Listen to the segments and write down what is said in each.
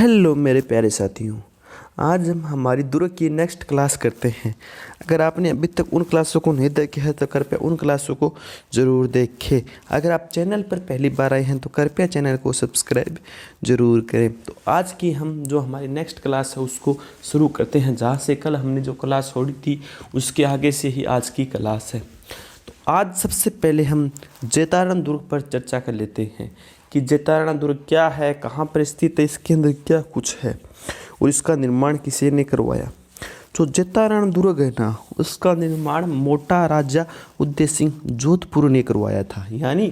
Hello मेरे प्यारे साथियों, आज हम हमारी दुर्ग की नेक्स्ट क्लास करते हैं। अगर आपने अभी तक उन क्लासों को नहीं देखा है तो कृपया उन क्लासों को ज़रूर देखें। अगर आप चैनल पर पहली बार आए हैं तो कृपया चैनल को सब्सक्राइब ज़रूर करें। तो आज की हम जो हमारी नेक्स्ट क्लास है उसको शुरू करते हैं, जहाँ से कल हमने जो क्लास छोड़ी थी उसके आगे से ही आज की क्लास है। तो आज सबसे पहले हम जैतारण दुर्ग पर चर्चा कर लेते हैं कि जैतारण दुर्ग क्या है, कहाँ पर स्थित है, इसके अंदर क्या कुछ है और इसका निर्माण किसी ने करवाया। जो जैतारण दुर्ग है ना, उसका निर्माण मोटा राजा उदय सिंह जोधपुर ने करवाया था। यानी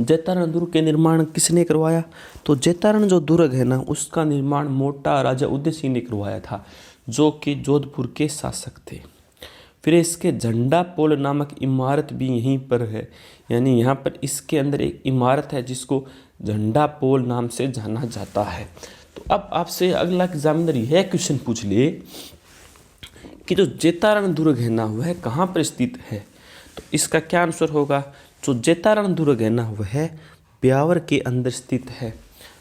जैतारण दुर्ग के निर्माण किसने करवाया? तो जैतारण जो दुर्ग है ना, उसका निर्माण मोटा राजा उदय सिंह ने करवाया था, जो कि जोधपुर के शासक थे। फिर इसके झंडा पोल नामक इमारत भी यहीं पर है। यानी यहाँ पर इसके अंदर एक इमारत है जिसको झंडा पोल नाम से जाना जाता है। तो अब आपसे अगला एग्जामिनर यह क्वेश्चन पूछ ले कि जो जैतारण दुर्ग है ना, वह कहाँ पर स्थित है? तो इसका क्या आंसर होगा? जो जैतारण दुर्ग है ना, वह ब्यावर के अंदर स्थित है।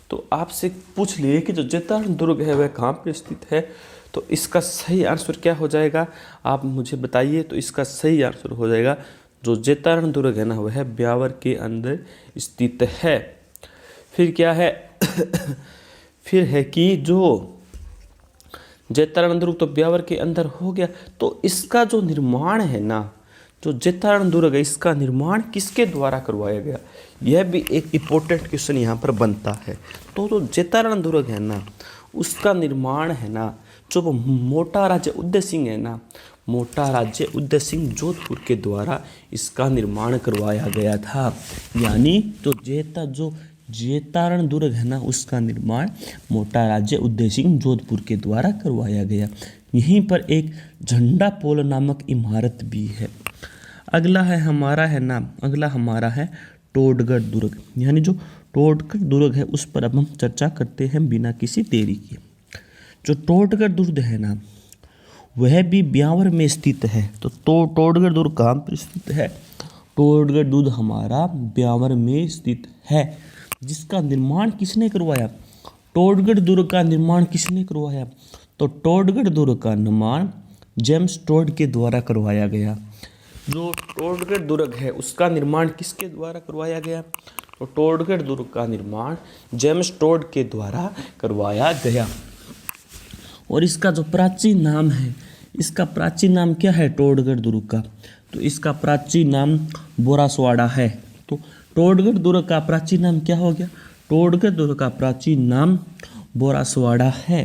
तो आपसे पूछ लिए कि जो जैतारण दुर्ग है वह कहाँ पर स्थित है, तो इसका सही आंसर क्या हो जाएगा, आप मुझे बताइए। तो इसका सही आंसर हो जाएगा जो जैतारण दुर्ग है ना, वह ब्यावर के अंदर स्थित है। फिर क्या है फिर है कि जो जैतारण दुर्ग तो ब्यावर के अंदर हो गया, तो इसका जो निर्माण है ना, जो जैतारण दुर्ग है, इसका निर्माण किसके द्वारा करवाया गया? यह भी एक इम्पोर्टेंट क्वेश्चन यहाँ पर बनता है। तो जो जैतारण दुर्ग है ना, उसका निर्माण है ना, जो मोटा राजा उदय सिंह है ना, मोटा राजा उदय सिंह जोधपुर के द्वारा इसका निर्माण करवाया गया था। यानी जो जैतारण दुर्ग है ना, उसका निर्माण मोटा राजा उदय सिंह जोधपुर के द्वारा करवाया गया। यहीं पर एक झंडा पोल नामक इमारत भी है। अगला हमारा है टोडगढ़ दुर्ग। यानी जो टोडगढ़ दुर्ग है उस पर अब हम चर्चा करते हैं बिना किसी देरी के। जो टोडगढ़ दुर्ग है ना, वह भी ब्यावर में स्थित है। तो टोडगढ़ दुर्ग कहाँ पर स्थित है? टोडगढ़ दुर्ग हमारा ब्यावर में स्थित है। जिसका निर्माण किसने करवाया? टोडगढ़ दुर्ग का निर्माण किसने करवाया? तो टोडगढ़ दुर्ग का निर्माण जेम्स टोड के द्वारा करवाया गया। जो टोडगढ़ दुर्ग है उसका निर्माण किसके द्वारा करवाया गया? तो टोडगढ़ दुर्ग का निर्माण जेम्स टोड के द्वारा करवाया गया। और इसका जो प्राचीन नाम है, इसका प्राचीन नाम क्या है टोडगढ़ दुर्ग का? तो इसका प्राचीन नाम बोरासवाड़ा है। तो टोडगढ़ दुर्ग का प्राचीन नाम क्या हो गया? टोडगढ़ दुर्ग का प्राचीन नाम बोरासवाड़ा है।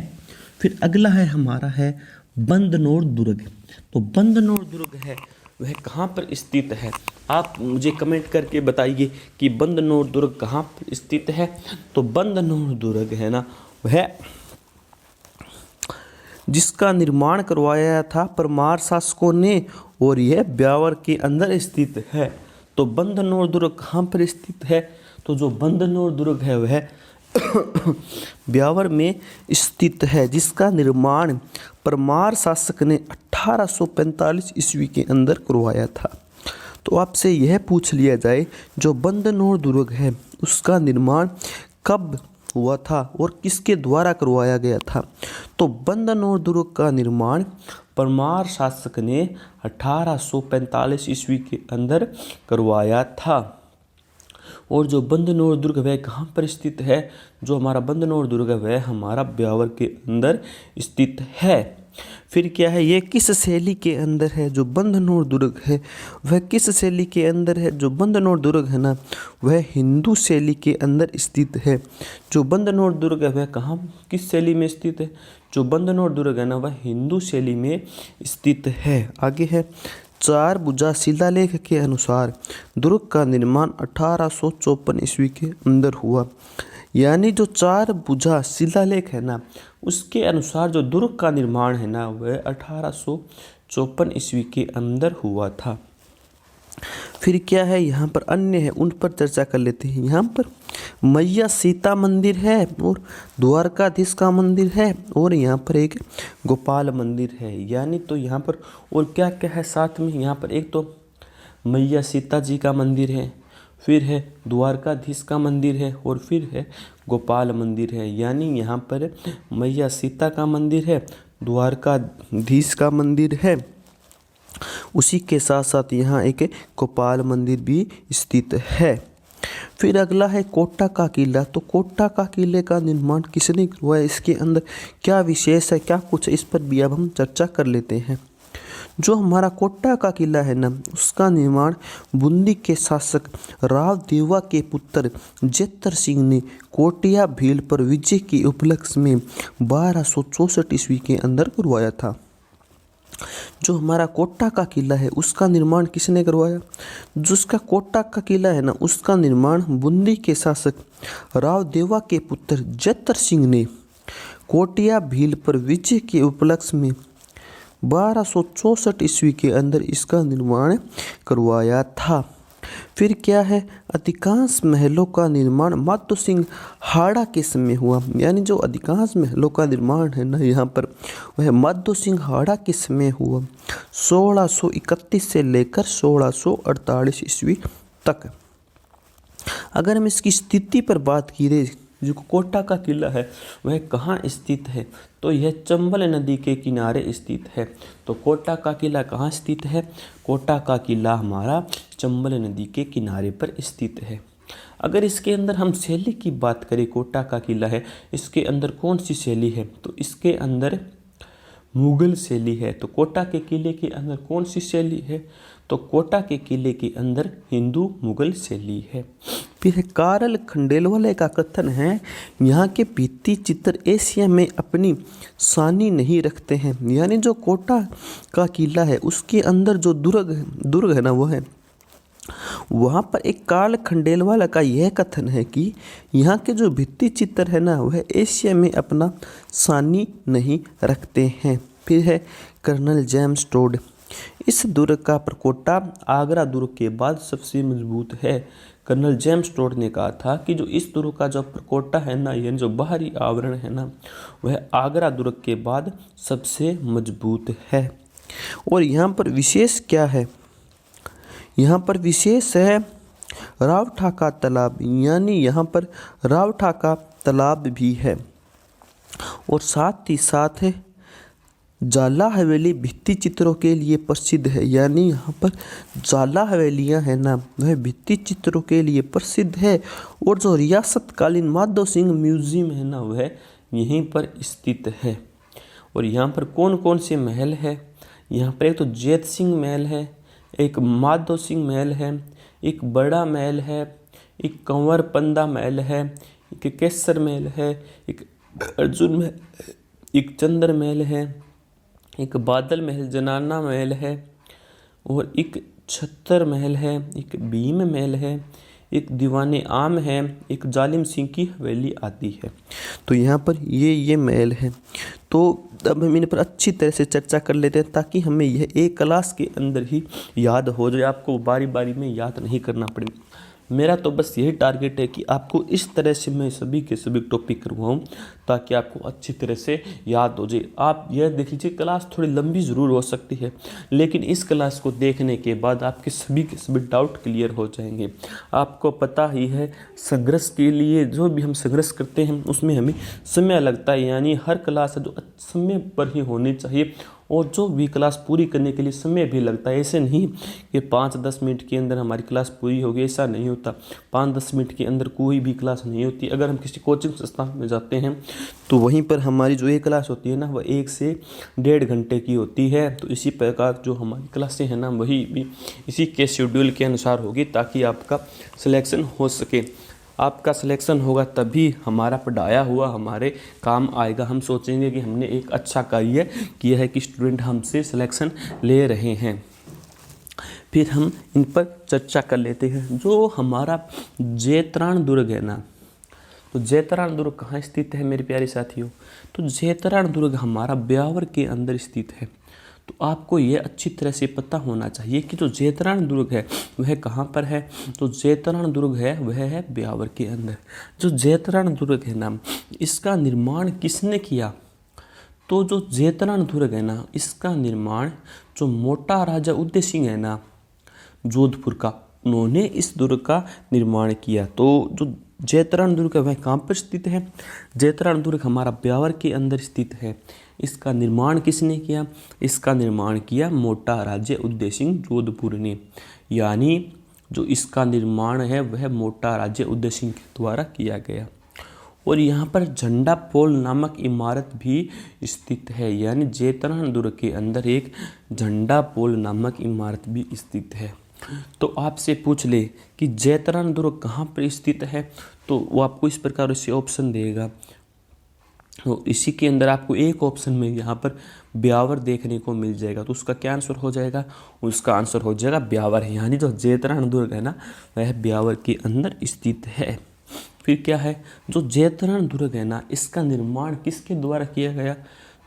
फिर अगला हमारा है बंदनोर दुर्ग। तो बंदनोर दुर्ग है वह कहाँ पर स्थित है? आप मुझे कमेंट करके बताइए कि बंदनोर दुर्ग कहाँ पर स्थित है। तो बंदनोर दुर्ग है ना, वह जिसका निर्माण करवाया था परमार शासकों ने, और यह ब्यावर के अंदर स्थित है। तो बंदनोर दुर्ग कहाँ पर स्थित है? तो जो बंदनोर दुर्ग है वह ब्यावर में स्थित है, जिसका निर्माण परमार शासक ने 1845 ईस्वी के अंदर करवाया था। तो आपसे यह पूछ लिया जाए जो बंदनोर दुर्ग है उसका निर्माण कब हुआ था और किसके द्वारा करवाया गया था? तो बंदनोर दुर्ग का निर्माण परमार शासक ने 1845 ईस्वी के अंदर करवाया था। और जो बंदनोर दुर्ग वह कहाँ पर स्थित है? जो हमारा बंदनोर दुर्ग है वह हमारा ब्यावर के अंदर स्थित है। फिर क्या है, ये किस शैली के अंदर है? जो बंदनोर दुर्ग है वह किस शैली के अंदर है? जो बंदनोर दुर्ग है ना, वह हिंदू शैली के अंदर स्थित है। जो बंदनोर दुर्ग है वह कहाँ किस शैली में स्थित है? जो बंदनोर दुर्ग है ना, वह हिंदू शैली में स्थित है। आगे है चार भुजा शिलालेख के अनुसार दुर्ग का निर्माण 1854 ईस्वी के अंदर हुआ। यानी जो चार भुजा शिलालेख है ना, उसके अनुसार जो दुर्ग का निर्माण है ना, वह 1854 ईस्वी के अंदर हुआ था। फिर क्या है, यहाँ पर अन्य है उन पर चर्चा कर लेते हैं। यहाँ पर मैया सीता मंदिर है और द्वारकाधीश का मंदिर है और यहाँ पर एक गोपाल मंदिर है। यानी तो यहाँ पर और क्या क्या है साथ में? यहाँ पर एक तो मैया सीता जी का मंदिर है, फिर है द्वारकाधीश का मंदिर है, और फिर है गोपाल मंदिर है। यानी यहाँ पर मैया सीता का मंदिर है, द्वारकाधीश का मंदिर है, उसी के साथ साथ यहाँ एक गोपाल मंदिर भी स्थित है। फिर अगला है कोटा का किला। तो कोटा का किले का निर्माण किसने करवाया, इसके अंदर क्या विशेष है, क्या कुछ, इस पर भी अब हम चर्चा कर लेते हैं। जो हमारा कोटा का किला है ना, उसका निर्माण बूंदी के शासक राव देवा के पुत्र जेतर सिंह ने कोटिया भील पर विजय के उपलक्ष्य में 1264 ईस्वी के अंदर करवाया था। जो हमारा कोटा का किला है उसका निर्माण किसने करवाया, जिसका कोटा का किला है ना, उसका निर्माण बूंदी के शासक राव देवा के पुत्र जेतर सिंह ने कोटिया भील पर विजय के उपलक्ष्य में 1264 ईस्वी के अंदर इसका निर्माण करवाया था। फिर क्या है, अधिकांश महलों का निर्माण माधो सिंह हाड़ा के समय हुआ। यानी जो अधिकांश महलों का निर्माण है ना यहाँ पर, वह माधो सिंह हाड़ा के समय हुआ, 1631 से लेकर 1648 ईस्वी तक। अगर हम इसकी स्थिति पर बात करें, जो कोटा का किला है वह कहाँ स्थित है, तो यह चंबल नदी के किनारे स्थित है। तो कोटा का किला कहाँ स्थित है, कोटा का किला हमारा चंबल नदी के किनारे पर स्थित है। अगर इसके अंदर हम शैली की बात करें, कोटा का किला है, इसके अंदर कौन सी शैली है, तो इसके अंदर मुगल शैली है। तो कोटा के किले के अंदर कौन सी शैली है, तो कोटा के किले के अंदर हिंदू मुगल शैली है। फिर कारल खंडेलवाले का कथन है, यहाँ के भित्ति चित्र एशिया में अपनी सानी नहीं रखते हैं। यानी जो कोटा का किला है उसके अंदर जो दुर्ग है ना, वो है वहाँ पर एक कारल खंडेलवाला का यह कथन है कि यहाँ के जो भित्ति चित्र है ना, वह एशिया में अपना सानी नहीं रखते हैं। फिर है कर्नल जेम्स टोड। इस दुर्ग का प्रकोष्ठा आगरा दुर्ग के बाद सबसे मजबूत है। कर्नल जेम्स टोड ने कहा था कि जो इस दुर्ग का जो प्रकोष्ठा है ना, यानी जो बाहरी आवरण है ना, वह आगरा दुर्ग के बाद सबसे मजबूत है। और यहाँ पर विशेष क्या है, यहाँ पर विशेष है रावठाका तालाब। यानी यहाँ पर रावठाका तालाब भी है। और साथ ही साथ है जाला हवेली भित्ति चित्रों के लिए प्रसिद्ध है। यानी यहाँ पर जाला हवेलियाँ हैं ना, वह भित्ति चित्रों के लिए प्रसिद्ध है। और जो रियासतकालीन माधो सिंह म्यूजियम है ना, वह यहीं पर स्थित है। और यहाँ पर कौन कौन से महल है, यहाँ पर एक तो जैत सिंह महल है, एक माधो सिंह महल है, एक बड़ा महल है, एक कंवर पंदा महल है, एक केसर महल है, एक अर्जुन महल, एक चंद्र महल है, एक बादल महल जनाना महल है, और एक छत्तर महल है, एक भीम महल है, एक दीवाने आम है, एक जालिम सिंह की हवेली आदि है। तो यहाँ पर ये महल है। तो अब हम इन पर अच्छी तरह से चर्चा कर लेते हैं ताकि हमें यह एक क्लास के अंदर ही याद हो जाए, आपको बारी बारी में याद नहीं करना पड़े। मेरा तो बस यही टारगेट है कि आपको इस तरह से मैं सभी के सभी टॉपिक करवाऊँ ताकि आपको अच्छी तरह से याद हो जाए। आप यह देख लीजिए, क्लास थोड़ी लंबी ज़रूर हो सकती है, लेकिन इस क्लास को देखने के बाद आपके सभी के सभी डाउट क्लियर हो जाएंगे। आपको पता ही है, संघर्ष के लिए जो भी हम संघर्ष करते हैं उसमें हमें समय लगता है। यानी हर क्लास है जो समय पर ही होनी चाहिए, और जो भी क्लास पूरी करने के लिए समय भी लगता है। ऐसे नहीं कि 5-10 मिनट के अंदर हमारी क्लास पूरी होगी, ऐसा नहीं होता। 5-10 मिनट के अंदर कोई भी क्लास नहीं होती। अगर हम किसी कोचिंग संस्थान में जाते हैं तो वहीं पर हमारी जो एक क्लास होती है ना, वह 1 से 1.5 घंटे की होती है। तो इसी प्रकार जो हमारी क्लासें हैं ना, वही भी इसी के शेड्यूल के अनुसार होगी ताकि आपका सिलेक्शन हो सके। आपका सिलेक्शन होगा तभी हमारा पढ़ाया हुआ हमारे काम आएगा। हम सोचेंगे कि हमने एक अच्छा कार्य किया है कि स्टूडेंट हमसे सिलेक्शन ले रहे हैं। फिर हम इन पर चर्चा कर लेते हैं। जो हमारा जैतरान दुर्ग है ना, तो जैतरान दुर्ग कहाँ स्थित है मेरे प्यारे साथियों, तो जैतरान दुर्ग हमारा ब्यावर के अंदर स्थित है। तो आपको यह अच्छी तरह से पता होना चाहिए कि जो जैतरान दुर्ग है वह कहाँ पर है, तो जैतरान दुर्ग है वह है ब्यावर के अंदर। जो जैतरान दुर्ग है ना, इसका निर्माण किसने किया, तो जो जैतरान दुर्ग है ना, इसका निर्माण जो मोटा राजा उदय सिंह है ना जोधपुर का, उन्होंने इस दुर्ग का निर्माण किया। तो जो जैतरण दुर्ग है वह कहाँ पर स्थित है? जैतरण दुर्ग हमारा ब्यावर के अंदर स्थित है। इसका निर्माण किसने किया? इसका निर्माण किया मोटा राज्य उदय सिंह जोधपुर ने। यानी जो इसका निर्माण है वह मोटा राज्य उदय सिंह के द्वारा किया गया। और यहाँ पर झंडा पोल नामक इमारत भी स्थित है। यानी जैतरण दुर्ग के अंदर एक झंडा पोल नामक इमारत भी स्थित है। तो आपसे पूछ ले कि जैतरण दुर्ग कहाँ पर स्थित है, तो वो आपको इस प्रकार से ऑप्शन देगा। तो इसी के अंदर आपको एक ऑप्शन में यहाँ पर ब्यावर देखने को मिल जाएगा। तो उसका क्या आंसर हो जाएगा? उसका आंसर हो जाएगा ब्यावर। यानी जो जैतरण दुर्ग है ना वह ब्यावर के अंदर स्थित है। फिर क्या है? जो जैतरण दुर्ग है ना इसका निर्माण किसके द्वारा किया गया?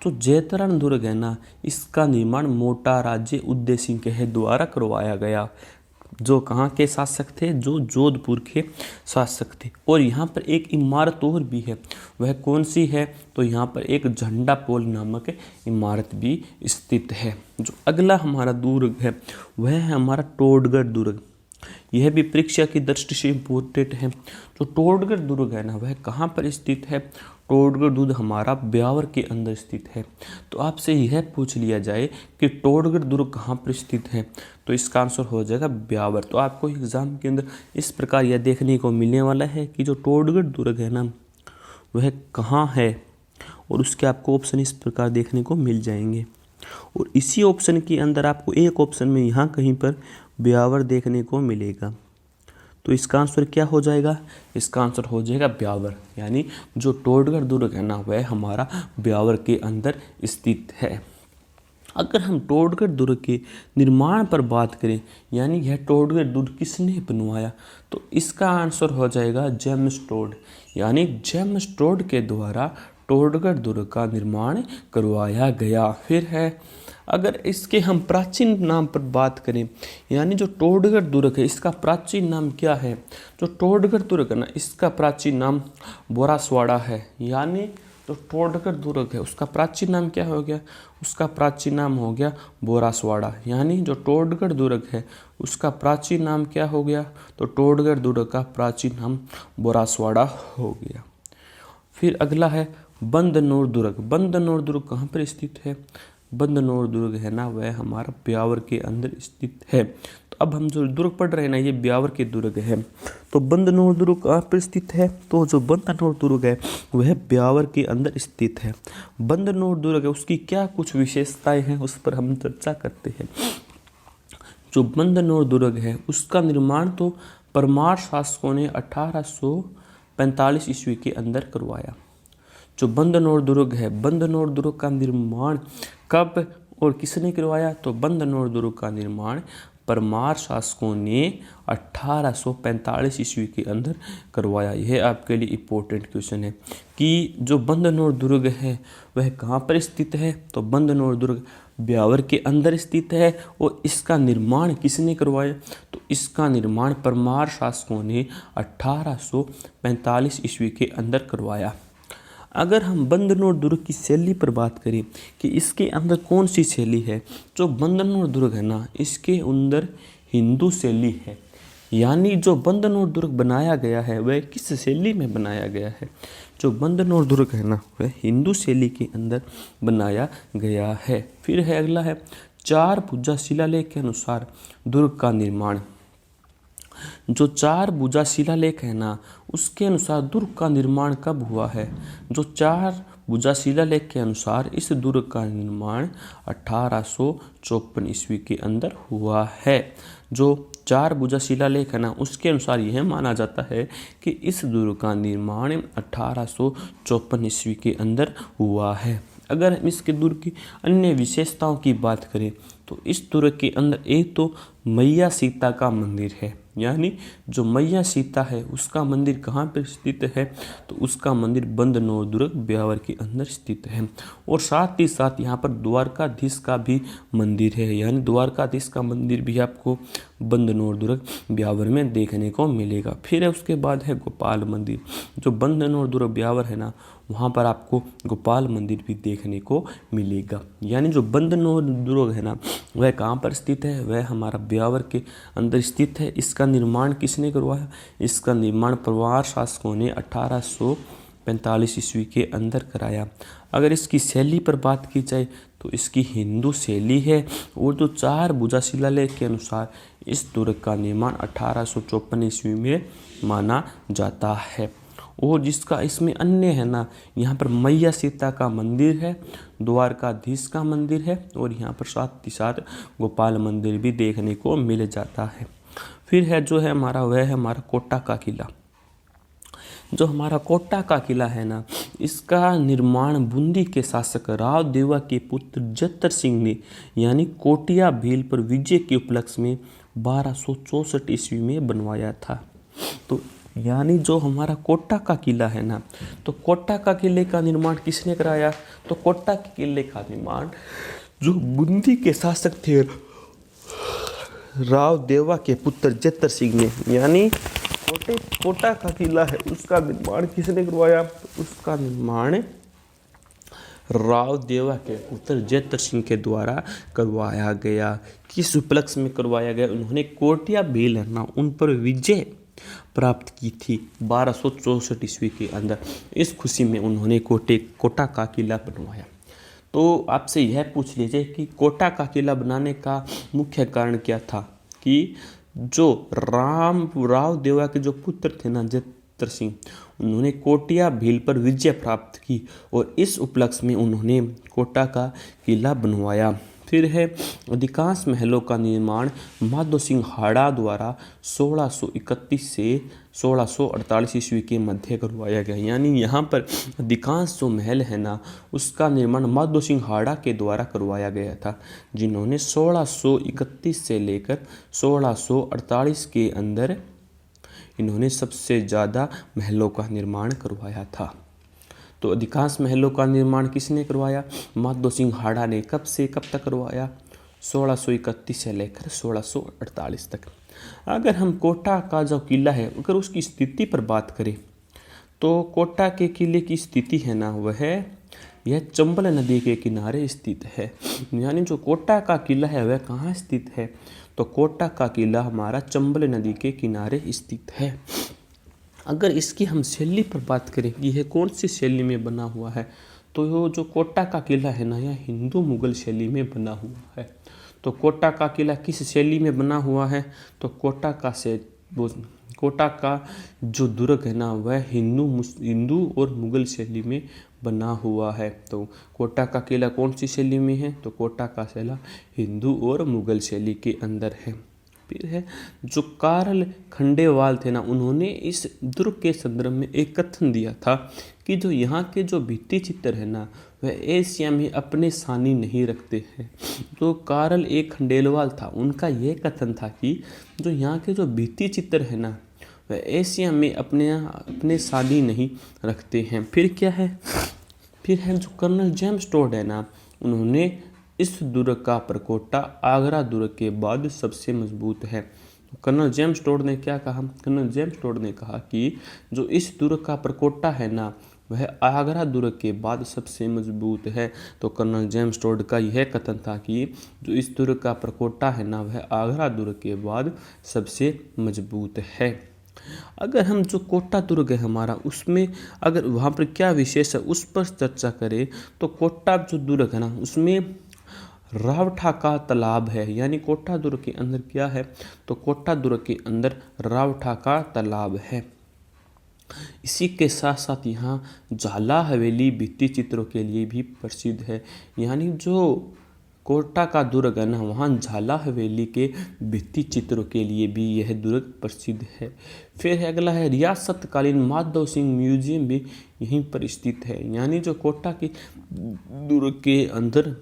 तो जैतरण दुर्ग है ना इसका निर्माण मोटा राज्य उदय सिंह के द्वारा करवाया गया, जो कहाँ के शासक थे? जो जोधपुर के शासक थे। और यहाँ पर एक इमारत और भी है, वह कौन सी है? तो यहाँ पर एक झंडा पोल नामक इमारत भी स्थित है। जो अगला हमारा दुर्ग है वह है हमारा टोडगढ़ दुर्ग। यह भी परीक्षा की दृष्टि से इम्पोर्टेंट है। जो टोडगढ़ दुर्ग है ना वह कहाँ पर स्थित है? टोडगढ़ दुर्ग हमारा ब्यावर के अंदर स्थित है। तो आपसे यह पूछ लिया जाए कि टोडगढ़ दुर्ग कहाँ पर स्थित है, तो इसका आंसर हो जाएगा ब्यावर। तो आपको एग्जाम के अंदर इस प्रकार यह देखने को मिलने वाला है कि जो टोडगढ़ दुर्ग है ना वह कहाँ है, और उसके आपको ऑप्शन इस प्रकार देखने को मिल जाएंगे। और इसी ऑप्शन के अंदर आपको एक ऑप्शन में यहाँ कहीं पर ब्यावर देखने को मिलेगा। तो इसका आंसर क्या हो जाएगा? इसका आंसर हो जाएगा ब्यावर। यानी जो टोडगढ़ दुर्ग है ना वह हमारा ब्यावर के अंदर स्थित है। अगर हम टोडगढ़ दुर्ग के निर्माण पर बात करें, यानी यह टोडगढ़ दुर्ग किसने बनवाया, तो इसका आंसर हो जाएगा जेम्स टोड। यानी जेम्स टोड के द्वारा टोडगढ़ दुर्ग का निर्माण करवाया गया। फिर है, अगर इसके हम प्राचीन नाम पर बात करें, यानी जो टोडगढ़ दुर्ग है इसका प्राचीन नाम क्या है? जो टोडगढ़ दुर्ग है ना इसका प्राचीन नाम बोरासवाड़ा है। यानी जो टोडगढ़ दुर्ग है उसका प्राचीन नाम क्या हो गया? उसका प्राचीन नाम हो गया बोरासवाड़ा। यानी जो टोडगढ़ दुर्ग है उसका प्राचीन नाम क्या हो गया? तो टोडगढ़ दुर्ग का प्राचीन नाम बोरासवाड़ा हो गया। फिर अगला है बंदनौर दुर्ग। बंदनौर दुर्ग कहाँ पर स्थित है? बंदनौर दुर्ग है ना वह हमारा ब्यावर के अंदर स्थित है। तो अब हम जो दुर्ग पढ़ रहे हैं ना ये ब्यावर के दुर्ग है। तो बंदनौर दुर्ग कहाँ पर स्थित है? तो जो बंदनौर दुर्ग है वह ब्यावर के अंदर स्थित है। बंदनौर दुर्ग है उसकी क्या कुछ विशेषताएं हैं उस पर हम चर्चा करते हैं। जो बंदनौर दुर्ग है उसका निर्माण तो परमार शासकों ने 1845 ईस्वी के अंदर करवाया। जो बंदनौर दुर्ग है, बंदनौर दुर्ग का निर्माण कब और किसने करवाया? तो बंदनौर दुर्ग का निर्माण परमार शासकों ने 1845 ईस्वी के अंदर करवाया। यह आपके लिए इम्पोर्टेंट क्वेश्चन है कि जो बंदनौर दुर्ग है वह कहाँ पर स्थित है? तो बंदनौर दुर्ग ब्यावर के अंदर स्थित है। और इसका निर्माण किसने करवाया? तो इसका निर्माण परमार शासकों ने 1845 ईस्वी के अंदर करवाया। अगर हम बंदनौर दुर्ग की शैली पर बात करें कि इसके अंदर कौन सी शैली है, जो बंदनौर दुर्ग है ना इसके अंदर हिंदू शैली है। यानी जो बंदनौर दुर्ग बनाया गया है वह किस शैली में बनाया गया है? जो बंदनौर दुर्ग है ना वह हिंदू शैली के अंदर बनाया गया है। फिर है अगला है 4 भुजा शिलालेख के अनुसार दुर्ग का निर्माण। जो 4 भुजा शिलालेख है ना उसके अनुसार दुर्ग का निर्माण कब हुआ है? जो 4 भुजा शिलालेख के अनुसार इस दुर्ग का निर्माण 1854 ईस्वी के अंदर हुआ है। जो 4 भुजा शिलालेख है ना उसके अनुसार यह माना जाता है कि इस दुर्ग का निर्माण 1854 ईस्वी के अंदर हुआ है। अगर हम इसके दुर्ग की अन्य विशेषताओं की बात करें तो इस दुर्ग के अंदर एक तो मैया सीता का मंदिर है। यानी जो मैया सीता है उसका मंदिर कहाँ पर स्थित है? तो उसका मंदिर बंदनौर दुर्ग ब्यावर के अंदर स्थित है। और साथ ही साथ यहाँ पर द्वारकाधीश का भी मंदिर है। यानी द्वारकाधीश का मंदिर भी आपको बंदनौर दुर्ग ब्यावर में देखने को मिलेगा। फिर है उसके बाद है गोपाल मंदिर। जो बंदनौर दुर्ग ब्यावर है ना वहाँ पर आपको गोपाल मंदिर भी देखने को मिलेगा। यानी जो बंदनौर दुर्ग है ना वह कहाँ पर स्थित है? वह हमारा ब्यावर के अंदर स्थित है। इसका निर्माण किसने करवाया? इसका निर्माण परवार शासकों ने 1845 ईस्वी के अंदर कराया। अगर इसकी शैली पर बात की जाए तो इसकी हिंदू शैली है और जो 4 भुजा शिलालेख के अनुसार इस दुर्ग का निर्माण 1854 ईस्वी में माना जाता है। और जिसका इसमें अन्य है ना, यहाँ पर मैया सीता का मंदिर है, द्वारकाधीश का मंदिर है और यहाँ पर साथ ही साथ गोपाल मंदिर भी देखने को मिल जाता है। फिर है जो है हमारा, वह है हमारा कोटा का किला। जो हमारा कोटा का किला है ना, इसका निर्माण बूंदी के शासक राव देवा के पुत्र जतर सिंह ने यानी कोटिया भील पर विजय के उपलक्ष्य में 1264 ईस्वी में बनवाया था। तो यानी जो हमारा कोटा का किला है ना, तो कोटा का किले का निर्माण किसने कराया? तो कोटा के किले का निर्माण जो बूंदी के शासक थे राव देवा के पुत्र जतर सिंह ने, यानी कोटा का किला है उसका निर्माण किसने करवाया? तो उसका निर्माण राव देवा के पुत्र जतर सिंह के द्वारा करवाया गया। किस उपलक्ष्य में करवाया गया? उन्होंने कोटिया भील है ना, उन पर विजय प्राप्त की थी 1264 ईस्वी के अंदर। इस खुशी में उन्होंने कोटा का किला बनवाया। तो आपसे यह पूछ लीजिए कि कोटा का किला बनाने का मुख्य कारण क्या था? कि जो राव देवा के जो पुत्र थे ना जतर सिंह, उन्होंने कोटिया भील पर विजय प्राप्त की और इस उपलक्ष्य में उन्होंने कोटा का किला बनवाया। फिर है अधिकांश महलों का निर्माण माधो सिंह हाड़ा द्वारा 1631 से 1648 ईस्वी के मध्य करवाया गया। यानी यहाँ पर अधिकांश जो महल है ना, उसका निर्माण माधो सिंह हाड़ा के द्वारा करवाया गया था, जिन्होंने 1631 से लेकर 1648 के अंदर इन्होंने सबसे ज़्यादा महलों का निर्माण करवाया था। तो अधिकांश महलों का निर्माण किसने करवाया? माधो सिंह हाड़ा ने। कब से कब तक करवाया? 1631 से लेकर 1648 तक। अगर हम कोटा का जो किला है, अगर उसकी स्थिति पर बात करें तो कोटा के किले की स्थिति है ना, वह यह चंबल नदी के किनारे स्थित है। यानी जो कोटा का किला है वह कहाँ स्थित है? तो कोटा का किला हमारा चंबल नदी के किनारे स्थित है। अगर इसकी हम शैली पर बात करें कि यह कौन सी शैली में बना हुआ है, तो जो कोटा का किला है ना, यह हिंदू मुगल शैली में बना हुआ है। तो कोटा का किला किस शैली में बना हुआ है? तो कोटा का जो दुर्ग है ना, वह हिंदू और मुगल शैली में बना हुआ है। तो कोटा का किला कौन सी शैली में है? तो कोटा का किला हिंदू और मुगल शैली के अंदर है। फिर है जो कार्ल खंडेवाल थे ना, उन्होंने इस दुर्ग के संदर्भ में एक कथन दिया था कि जो यहाँ के जो भित्ति चित्र है ना, वह एशिया में अपने सानी नहीं रखते हैं। तो कार्ल एक खंडेलवाल था, उनका यह कथन था कि जो यहाँ के जो भित्ति चित्र है ना, वह एशिया में अपने सानी नहीं रखते हैं। फिर क्या है? फिर है जो कर्नल जेम्स टोड है ना, उन्होंने इस दुर्ग का प्रकोष्ठा आगरा दुर्ग के बाद सबसे मजबूत है। तो कर्नल जेम्स टोड ने क्या कहा? कर्नल जेम्स टोड ने कहा कि जो इस दुर्ग का प्रकोष्ठा है ना, वह आगरा दुर्ग के बाद सबसे मजबूत है। तो कर्नल जेम्स टोड का यह कथन था कि जो इस दुर्ग का प्रकोष्ठा है ना, वह आगरा दुर्ग के बाद सबसे मजबूत है। अगर हम जो कोटा दुर्ग है हमारा, उसमें अगर वहाँ पर क्या विशेष है उस पर चर्चा करें तो कोटा जो दुर्ग है ना, उसमें रावठा का तालाब है। यानी कोटा दुर्ग के अंदर क्या है? तो कोटा दुर्ग के अंदर रावठा का तालाब है। इसी के साथ साथ यहाँ झाला हवेली भित्ति चित्रों के लिए भी प्रसिद्ध है। यानी जो कोटा का दुर्ग है ना, वहाँ झाला हवेली के भित्ति चित्रों के लिए भी यह दुर्ग प्रसिद्ध है। फिर अगला है रियासतकालीन माधव सिंह म्यूजियम भी यहीं पर स्थित है। यानी जो कोटा के दुर्ग के अंदर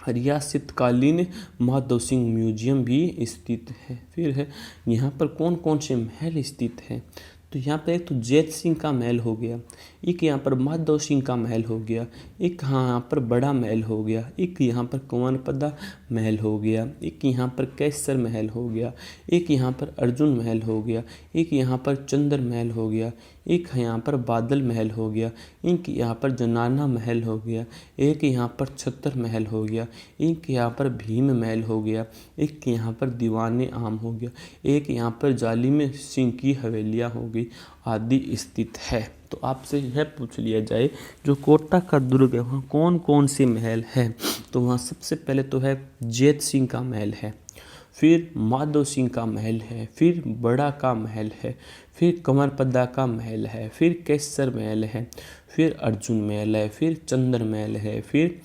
रियासतकालीन माधव सिंह म्यूजियम भी स्थित है। फिर है यहाँ पर कौन कौन से महल स्थित हैं? तो यहाँ पर एक तो जैत सिंह का महल हो गया, एक यहाँ पर माधव सिंह का महल हो गया, एक यहाँ पर बड़ा महल हो गया, एक यहाँ पर कुंवरपदा महल हो गया, एक यहाँ पर कैसर महल हो गया, एक यहाँ पर अर्जुन महल हो गया, एक यहाँ पर चंद्र महल हो गया, एक यहाँ पर बादल महल हो गया, एक यहाँ पर जनाना महल हो गया, एक यहाँ पर छतर महल हो गया, एक यहाँ पर भीम महल हो गया, एक यहाँ पर दीवाने आम हो गया, एक यहाँ पर जालिम सिंह की हवेलियाँ हो गई आदि स्थित है। तो आपसे यह पूछ लिया जाए जो कोटा का दुर्ग है वहाँ कौन कौन से महल है, तो वहाँ सबसे पहले तो है जैत सिंह का महल है, फिर माधव सिंह का महल है, फिर बड़ा का महल है, फिर कुंवरपदा का महल है, फिर कैसर महल है, फिर अर्जुन महल है, फिर चंद्र महल है, फिर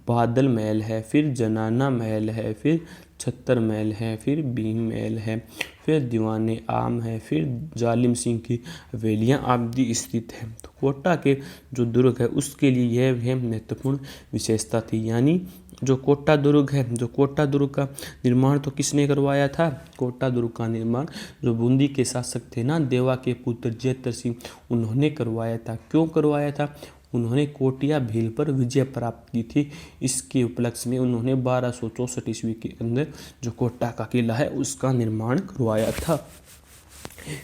बादल महल है, फिर जनाना महल है, फिर छत्तर महल है, फिर भीम महल है, फिर दीवाने आम है, फिर जालिम सिंह की हवेलियाँ आदि स्थित है। तो कोटा के जो दुर्ग है उसके लिए यह महत्वपूर्ण विशेषता थी। यानी जो कोटा दुर्ग है, जो कोटा दुर्ग का निर्माण तो किसने करवाया था? कोटा दुर्ग का निर्माण जो बूंदी के शासक थे ना, देवा के पुत्र जैतर सिंह, उन्होंने करवाया था। क्यों करवाया था? उन्होंने कोटिया भील पर विजय प्राप्त की थी। इसके उपलक्ष्य में उन्होंने 1264 ईस्वी के अंदर जो कोटा का किला है उसका निर्माण करवाया था।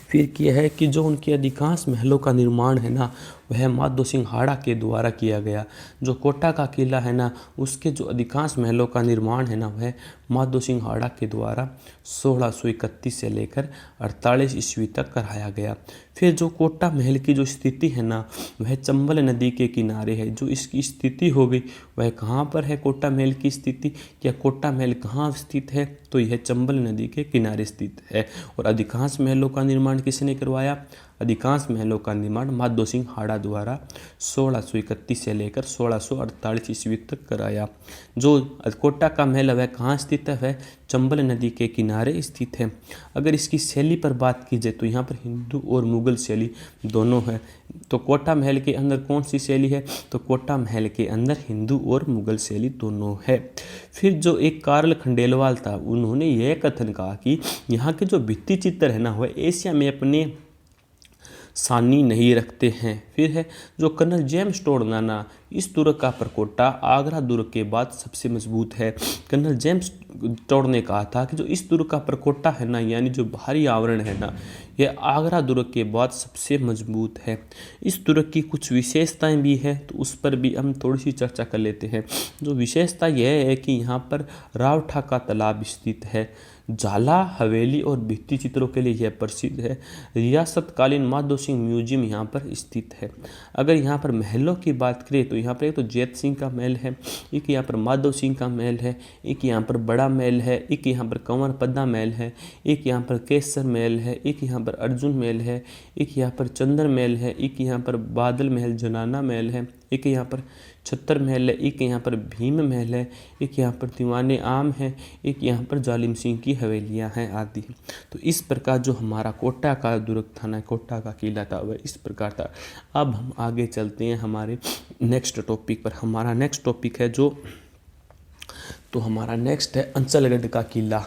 फिर क्या है कि जो उनके अधिकांश महलों का निर्माण है ना वह माधो सिंह हाड़ा के द्वारा किया गया। जो कोटा का किला है ना उसके जो अधिकांश महलों का निर्माण है ना वह माधो सिंह हाड़ा के द्वारा 1631 से लेकर 48 ईस्वी तक कराया गया। फिर जो कोटा महल की जो स्थिति है ना वह चंबल नदी के किनारे है। जो इसकी स्थिति हो गई वह कहाँ पर है? कोटा महल की स्थिति या कोटा महल कहाँ स्थित है? तो यह चंबल नदी के किनारे स्थित है। और अधिकांश महलों का निर्माण किसने करवाया? अधिकांश महलों का निर्माण माधो सिंह हाड़ा द्वारा 1631 से लेकर 1648 ईस्वी तक कराया। जो कोटा का महल है वह कहाँ स्थित है? वह चंबल नदी के किनारे स्थित है। अगर इसकी शैली पर बात की जाए तो यहाँ पर हिंदू और मुगल शैली दोनों है। तो कोटा महल के अंदर कौन सी शैली है? तो कोटा महल के अंदर हिंदू और मुगल शैली दोनों है। फिर जो एक कार्ल खंडेलवाल था उन्होंने यह कथन कहा कि यहाँ के जो भित्ति चित्र है ना वह एशिया में अपने सानी नहीं रखते हैं। फिर है जो कर्नल जेम्स टोडनाना, इस दुर्ग का प्रकोटा आगरा दुर्ग के बाद सबसे मजबूत है। कर्नल जेम्स टोड ने कहा था कि जो इस दुर्ग का प्रकोटा है ना यानी जो बाहरी आवरण है ना यह आगरा दुर्ग के बाद सबसे मजबूत है। इस दुर्ग की कुछ विशेषताएं भी है तो उस पर भी हम थोड़ी सी चर्चा कर लेते हैं। जो विशेषता यह है कि यहाँ पर रावठा का तालाब स्थित है। झाला हवेली और भित्ति चित्रों के लिए यह प्रसिद्ध है। रियासतकालीन माधो सिंह म्यूजियम यहाँ पर स्थित है। अगर यहाँ पर महलों की बात करें तो यहाँ पर एक तो जैत सिंह का महल है, एक यहाँ पर माधो सिंह का महल है, एक यहाँ पर बड़ा महल है, एक यहाँ पर कुंवरपदा महल है, एक यहाँ पर कैसर महल है, एक यहाँ पर अर्जुन महल है, एक यहाँ पर चंद्र महल है, एक यहाँ पर बादल महल जनाना महल है, एक यहाँ पर छत्तर महल है, एक यहाँ पर भीम महल है, एक यहाँ पर दीवाने आम है, एक यहाँ पर जालिम सिंह की हवेलियाँ हैं आदि। तो इस प्रकार जो हमारा कोटा का दुर्ग था ना, कोटा का किला था वह इस प्रकार था। अब हम आगे चलते हैं हमारे नेक्स्ट टॉपिक पर। हमारा नेक्स्ट टॉपिक है तो हमारा नेक्स्ट है अंचलगढ़ का किला,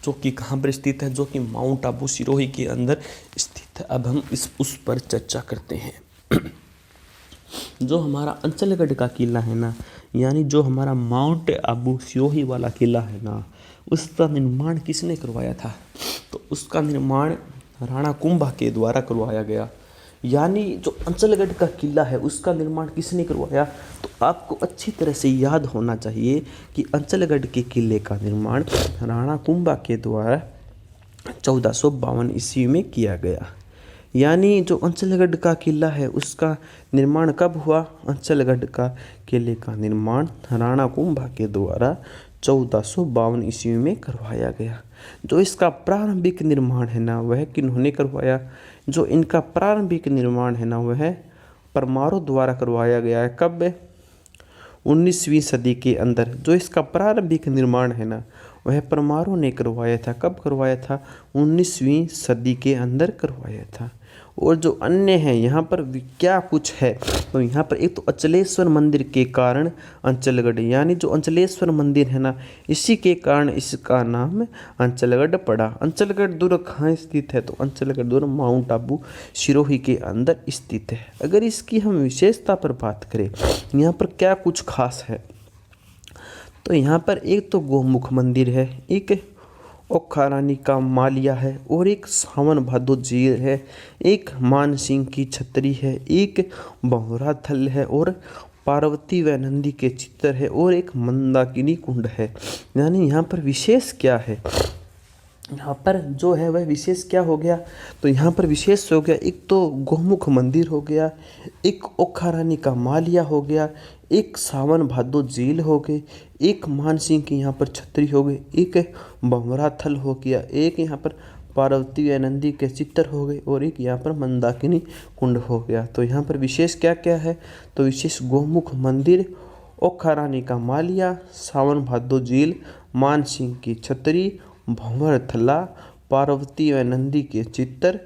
जो कि कहाँ पर स्थित है? जो कि माउंट आबू सिरोही के अंदर स्थित है। अब हम उस पर चर्चा करते हैं। जो हमारा अंचलगढ़ का किला है ना यानी जो हमारा माउंट आबू सिरोही वाला किला है ना उसका निर्माण किसने करवाया था? तो उसका निर्माण राणा कुंभा के द्वारा करवाया गया। यानी जो अंचलगढ़ का किला है उसका निर्माण किसने करवाया? तो आपको अच्छी तरह से याद होना चाहिए कि अंचलगढ़ के किले का निर्माण राणा कुंभा के द्वारा 1452 ईस्वी में किया गया। यानी जो अंचलगढ़ का किला है उसका निर्माण कब हुआ? अंचलगढ़ का किले का निर्माण राणा कुंभा के द्वारा 1452 ईस्वी में करवाया गया। जो इसका प्रारंभिक निर्माण है ना वह किन्होंने करवाया? जो इनका प्रारंभिक निर्माण है ना वह परमारों द्वारा करवाया गया है। कब? 19वीं सदी के अंदर। जो इसका प्रारंभिक निर्माण है ना वह परमारों ने करवाया था। कब करवाया था? 19वीं सदी के अंदर करवाया था। और जो अन्य है यहाँ पर क्या कुछ है, तो यहाँ पर एक तो अचलेश्वर मंदिर के कारण अंचलगढ़, यानी जो अंचलेश्वर मंदिर है ना, इसी के कारण इसका नाम अंचलगढ़ पड़ा। अंचलगढ़ दुर्ग कहाँ स्थित है, तो अंचलगढ़ दुर्ग माउंट आबू सिरोही के अंदर स्थित है। अगर इसकी हम विशेषता पर बात करें, यहाँ पर क्या कुछ खास है, तो यहाँ पर एक तो गोमुख मंदिर है, एक ओखा रानी का मालिया है, और एक सावन भादो झील है, एक मानसिंह की छतरी है, एक बहुरा थल है, और पार्वती व नंदी के चित्र है, और एक मंदाकिनी कुंड है। यानी यहाँ पर विशेष क्या है, यहाँ पर जो है वह विशेष क्या हो गया, तो यहाँ पर विशेष हो गया एक तो गोमुख मंदिर हो गया, एक ओखा रानी का मालिया हो गया, एक सावन भादो झील हो गई, एक मानसिंह की यहाँ पर छतरी हो गई, एक बमरा थल हो गया, एक यहाँ पर पार्वती व नंदी के चित्र हो गए, और एक यहाँ पर मंदाकिनी कुंड हो गया। तो यहाँ पर विशेष क्या क्या है, तो विशेष गोमुख मंदिर, ओखा रानी का मालिया, सावन भादो झील, मानसिंह की छतरी, भंवर थला, पार्वती व नंदी के चित्र,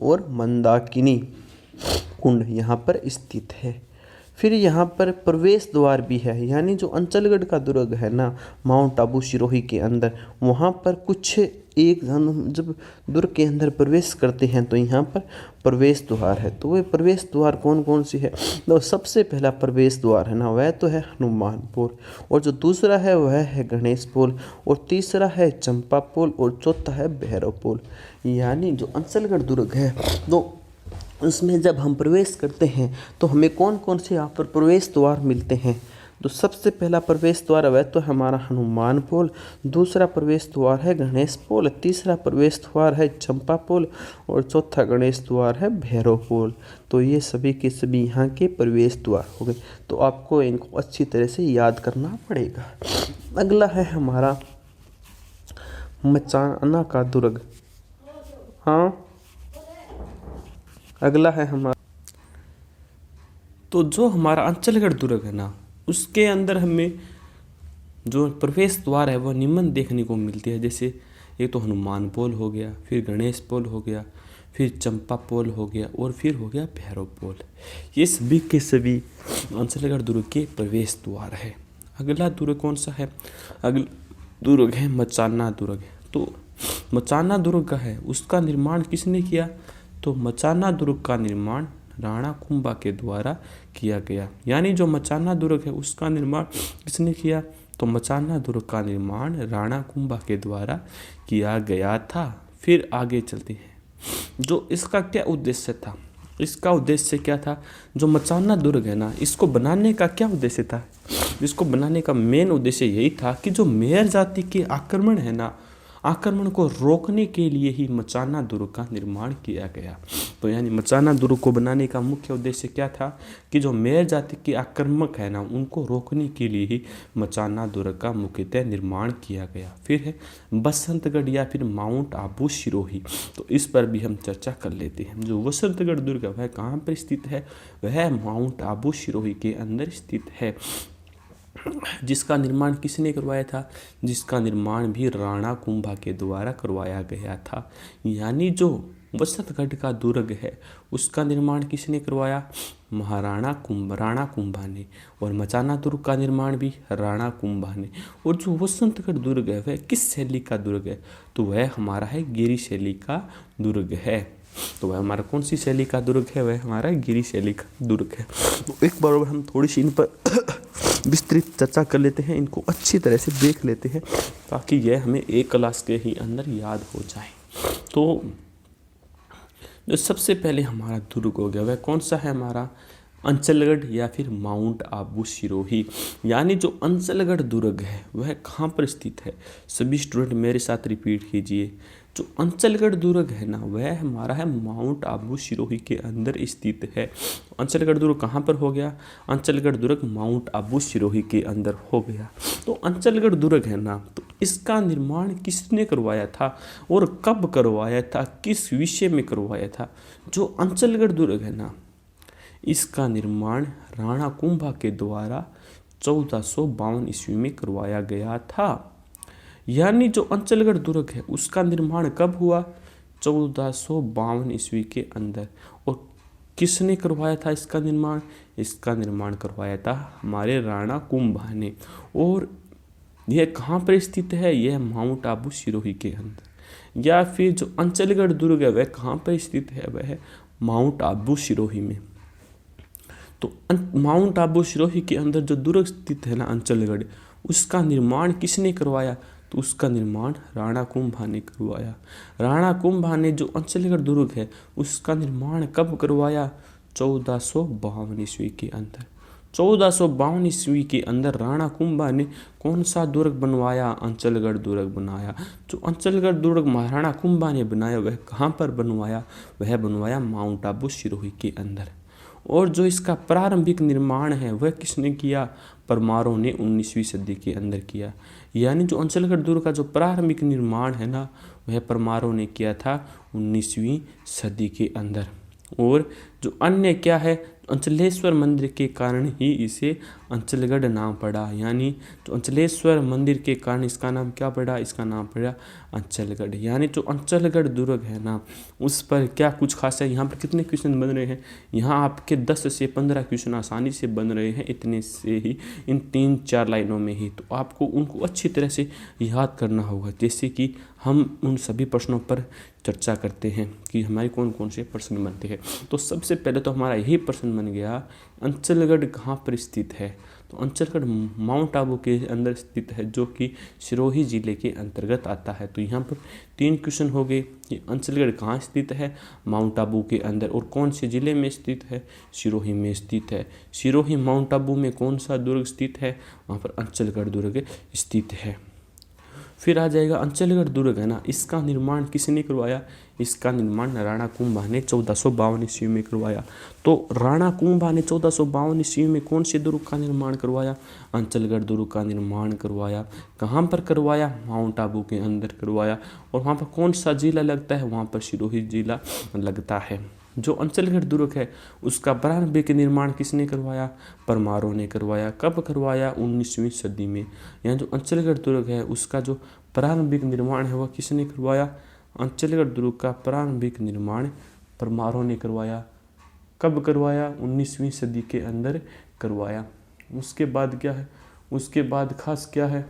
और मंदाकिनी कुंड यहाँ पर स्थित है। फिर यहाँ पर प्रवेश द्वार भी है, यानी जो अंचलगढ़ का दुर्ग है ना माउंट आबू सिरोही के अंदर, वहाँ पर कुछ एक हम जब दुर्ग के अंदर प्रवेश करते हैं तो यहाँ पर प्रवेश द्वार है। तो वह प्रवेश द्वार कौन कौन सी है, तो सबसे पहला प्रवेश द्वार है ना वह तो है हनुमान पोल, और जो दूसरा है वह है गणेश पोल, और तीसरा है चंपा पोल, और चौथा है भैरव पोल। यानी जो अंचलगढ़ दुर्ग है तो उसमें जब हम प्रवेश करते हैं तो हमें कौन कौन से यहाँ पर प्रवेश द्वार मिलते हैं, तो सबसे पहला प्रवेश द्वार वह तो हमारा हनुमान पोल, दूसरा प्रवेश द्वार है गणेश पोल, तीसरा प्रवेश द्वार है चंपा पोल, और चौथा गणेश द्वार है भैरव पोल। तो ये सभी के सभी यहाँ के प्रवेश द्वार हो गए, तो आपको इनको अच्छी तरह से याद करना पड़ेगा। अगला है हमारा मचाना का दुर्ग। हाँ, अगला है हमारा, तो जो हमारा अंचलगढ़ दुर्ग है ना उसके अंदर हमें जो प्रवेश द्वार है वह निम्न देखने को मिलती है। जैसे एक तो हनुमान पोल हो गया, फिर गणेश पोल हो गया, फिर चंपा पोल हो गया, और फिर हो गया भैरव पोल। ये सभी के सभी अंचलगढ़ दुर्ग के प्रवेश द्वार है। अगला दुर्ग कौन सा है, अगला दुर्ग है मचाना दुर्ग। तो मचाना दुर्ग का है उसका निर्माण किसने किया, तो मचाना दुर्ग का निर्माण राणा कुंभा के द्वारा किया गया। यानी जो मचाना दुर्ग है उसका निर्माण किसने किया, तो मचाना दुर्ग का निर्माण राणा कुंभा के द्वारा किया गया था। फिर आगे चलते हैं, जो इसका क्या उद्देश्य था, इसका उद्देश्य क्या था, जो मचाना दुर्ग है ना इसको बनाने का क्या उद्देश्य था, इसको बनाने का मेन उद्देश्य यही था कि जो मेयर जाति के आक्रमण है ना, आक्रमण को रोकने के लिए ही मचाना दुर्ग का निर्माण किया गया। तो यानी मचाना दुर्ग को बनाने का मुख्य उद्देश्य क्या था कि जो मेयर जाति के आक्रमक है ना उनको रोकने के लिए ही मचाना दुर्ग का मुख्यतः निर्माण किया गया। फिर है बसंतगढ़ या फिर माउंट आबू सिरोही, तो इस पर भी हम चर्चा कर लेते हैं। जो बसंतगढ़ दुर्ग है वह कहाँ पर स्थित है, वह माउंट आबू सिरोही के अंदर स्थित है। जिसका निर्माण किसने करवाया था, जिसका निर्माण भी राणा कुंभा के द्वारा करवाया गया था। यानी जो बसंतगढ़ का दुर्ग है उसका निर्माण किसने करवाया, राणा कुंभा ने, और मचाना दुर्ग का निर्माण भी राणा कुंभा ने। और जो बसंतगढ़ दुर्ग है वह किस शैली का दुर्ग है, तो वह हमारा है गिरी शैली का दुर्ग है। तो वह हमारा कौन सी शैली का दुर्ग है, वह हमारा गिरी शैली का दुर्ग है। तो एक बार हम थोड़ी सी इन पर विस्तृत चर्चा कर लेते हैं, इनको अच्छी तरह से देख लेते हैं ताकि यह हमें एक क्लास के ही अंदर याद हो जाए। तो जो सबसे पहले हमारा दुर्ग हो गया वह कौन सा है, हमारा अंचलगढ़ या फिर माउंट आबू सिरोही। यानी जो अंचलगढ़ दुर्ग है वह कहाँ पर स्थित है, सभी स्टूडेंट मेरे साथ रिपीट कीजिए। जो अंचलगढ़ दुर्ग है ना वह हमारा है माउंट आबू सिरोही के अंदर स्थित है। अंचलगढ़ दुर्ग कहाँ पर हो गया, अंचलगढ़ दुर्ग माउंट आबू सिरोही के अंदर हो गया। तो अंचलगढ़ दुर्ग है ना तो इसका निर्माण किसने करवाया था और कब करवाया था, किस विषय में करवाया था। जो अंचलगढ़ दुर्ग है ना इसका निर्माण राणा कुंभा के द्वारा 1452 ईस्वी में करवाया गया था। यानी जो अंचलगढ़ दुर्ग है उसका निर्माण कब हुआ, 1452 ईस्वी के अंदर। और किसने करवाया था इसका निर्माण? इसका निर्माण करवाया था हमारे राणा कुंभा ने। और यह कहाँ पर स्थित है? यह माउंट आबू सिरोही के अंदर। या फिर जो अंचलगढ़ दुर्ग है वह कहाँ पर स्थित है? वह माउंट आबू सिरोही में। तो माउंट आबू सिरोही के अंदर जो दुर्ग स्थित है ना अंचलगढ़, उसका निर्माण किसने करवाया? तो उसका निर्माण राणा कुंभा ने करवाया। राणा कुंभा ने जो अंचलगढ़ दुर्ग है उसका निर्माण कब करवाया? 1452 ईस्वी के अंदर। 1452 ईस्वी के अंदर राणा कुंभा ने कौन सा दुर्ग बनवाया? अंचलगढ़ दुर्ग बनाया। जो अंचलगढ़ दुर्ग महाराणा कुंभा ने बनाया वह कहाँ पर बनवाया? वह बनवाया माउंट आबू सिरोही के अंदर। और जो इसका प्रारंभिक निर्माण है वह किसने किया? परमारों ने 19वीं सदी के अंदर किया। यानी जो अंचलगढ़ दुर्ग का जो प्रारंभिक निर्माण है ना वह परमारों ने किया था 19वीं सदी के अंदर। और जो अन्य क्या है, अंचलेश्वर मंदिर के कारण ही इसे अंचलगढ़ नाम पड़ा। यानी जो अंचलेश्वर मंदिर के कारण इसका नाम क्या पड़ा? इसका नाम पड़ा अंचलगढ़। यानी जो अंचलगढ़ दुर्ग है ना उस पर क्या कुछ खास है? यहाँ पर कितने क्वेश्चन बन रहे हैं? यहाँ आपके 10 से 15 क्वेश्चन आसानी से बन रहे हैं, इतने से ही, इन 3-4 लाइनों में ही। तो आपको उनको अच्छी तरह से याद करना होगा, जैसे कि हम उन सभी प्रश्नों पर चर्चा करते हैं कि हमारे कौन कौन से प्रश्न बनते हैं। तो सबसे पहले तो हमारा यही प्रश्न बन गया, अंचलगढ़ कहाँ पर स्थित है? तो अंचलगढ़ माउंट आबू के अंदर स्थित है, जो कि सिरोही जिले के अंतर्गत आता है। तो यहाँ पर 3 क्वेश्चन हो गए कि अंचलगढ़ कहाँ स्थित है? माउंट आबू के अंदर। और कौन से जिले में स्थित है? सिरोही में स्थित है। सिरोही माउंट आबू में कौन सा दुर्ग स्थित है? वहाँ पर अंचलगढ़ दुर्ग स्थित है। फिर आ जाएगा अंचलगढ़ दुर्ग है ना, इसका निर्माण किसने करवाया? इसका निर्माण राणा कुंभा ने 1452 ईस्वी में करवाया। तो राणा कुंभा ने 1452 ईस्वी में कौन से दुर्ग का निर्माण करवाया? अंचलगढ़ दुर्ग का निर्माण करवाया। कहाँ पर करवाया? माउंट आबू के अंदर करवाया। और वहाँ पर कौन सा जिला लगता है? वहाँ पर सिरोही जिला लगता है। जो अंचलगढ़ दुर्ग है उसका प्रारंभिक निर्माण किसने करवाया? परमारों ने करवाया। कब करवाया? 19वीं सदी में। यहाँ जो अंचलगढ़ दुर्ग है उसका जो प्रारंभिक निर्माण है वह किसने करवाया? अंचलगढ़ दुर्ग का प्रारंभिक निर्माण परमारों ने करवाया। कब करवाया? 19वीं सदी के अंदर करवाया। उसके बाद क्या है? उसके बाद खास क्या है?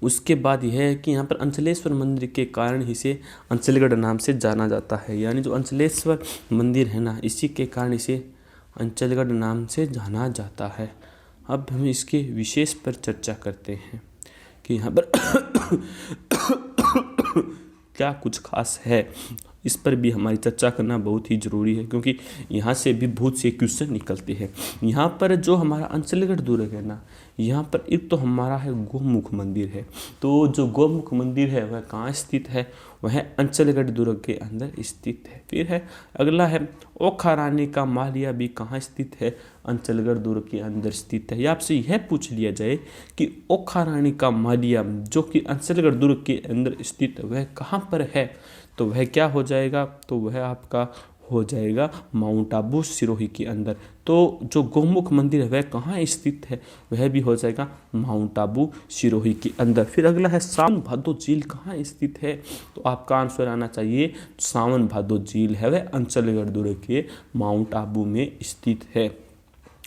उसके बाद यह है कि यहाँ पर अंचलेश्वर मंदिर के कारण इसे अंचलगढ़ नाम से जाना जाता है। यानी जो अंचलेश्वर मंदिर है ना इसी के कारण इसे अंचलगढ़ नाम से जाना जाता है। अब हम इसके विशेष पर चर्चा करते हैं कि यहाँ पर क्या कुछ खास है। इस पर भी हमारी चर्चा करना बहुत ही ज़रूरी है, क्योंकि यहाँ से भी बहुत से क्वेश्चन निकलते हैं। यहाँ पर जो हमारा अंचलगढ़ दुर्ग है ना, यहाँ पर एक तो हमारा है गोमुख मंदिर है। तो जो गोमुख मंदिर है वह कहाँ स्थित है? वह अंचलगढ़ दुर्ग के अंदर स्थित है। फिर है अगला है ओखा रानी का मालिया भी कहाँ स्थित है? अंचलगढ़ दुर्ग के अंदर स्थित है। या आपसे यह पूछ लिया जाए कि ओखा रानी का मालिया जो कि अंचलगढ़ दुर्ग के अंदर स्थित है वह कहाँ पर है? तो वह क्या हो जाएगा? तो वह आपका हो जाएगा माउंट आबू सिरोही के अंदर। तो जो गोमुख मंदिर है वह कहाँ स्थित है? वह भी हो जाएगा माउंट आबू सिरोही के अंदर। फिर अगला है सावन भादो झील कहाँ स्थित है? तो आपका आंसर आना चाहिए सावन भादो झील है वह अंचलगढ़ दुर्ग के माउंट आबू में स्थित है।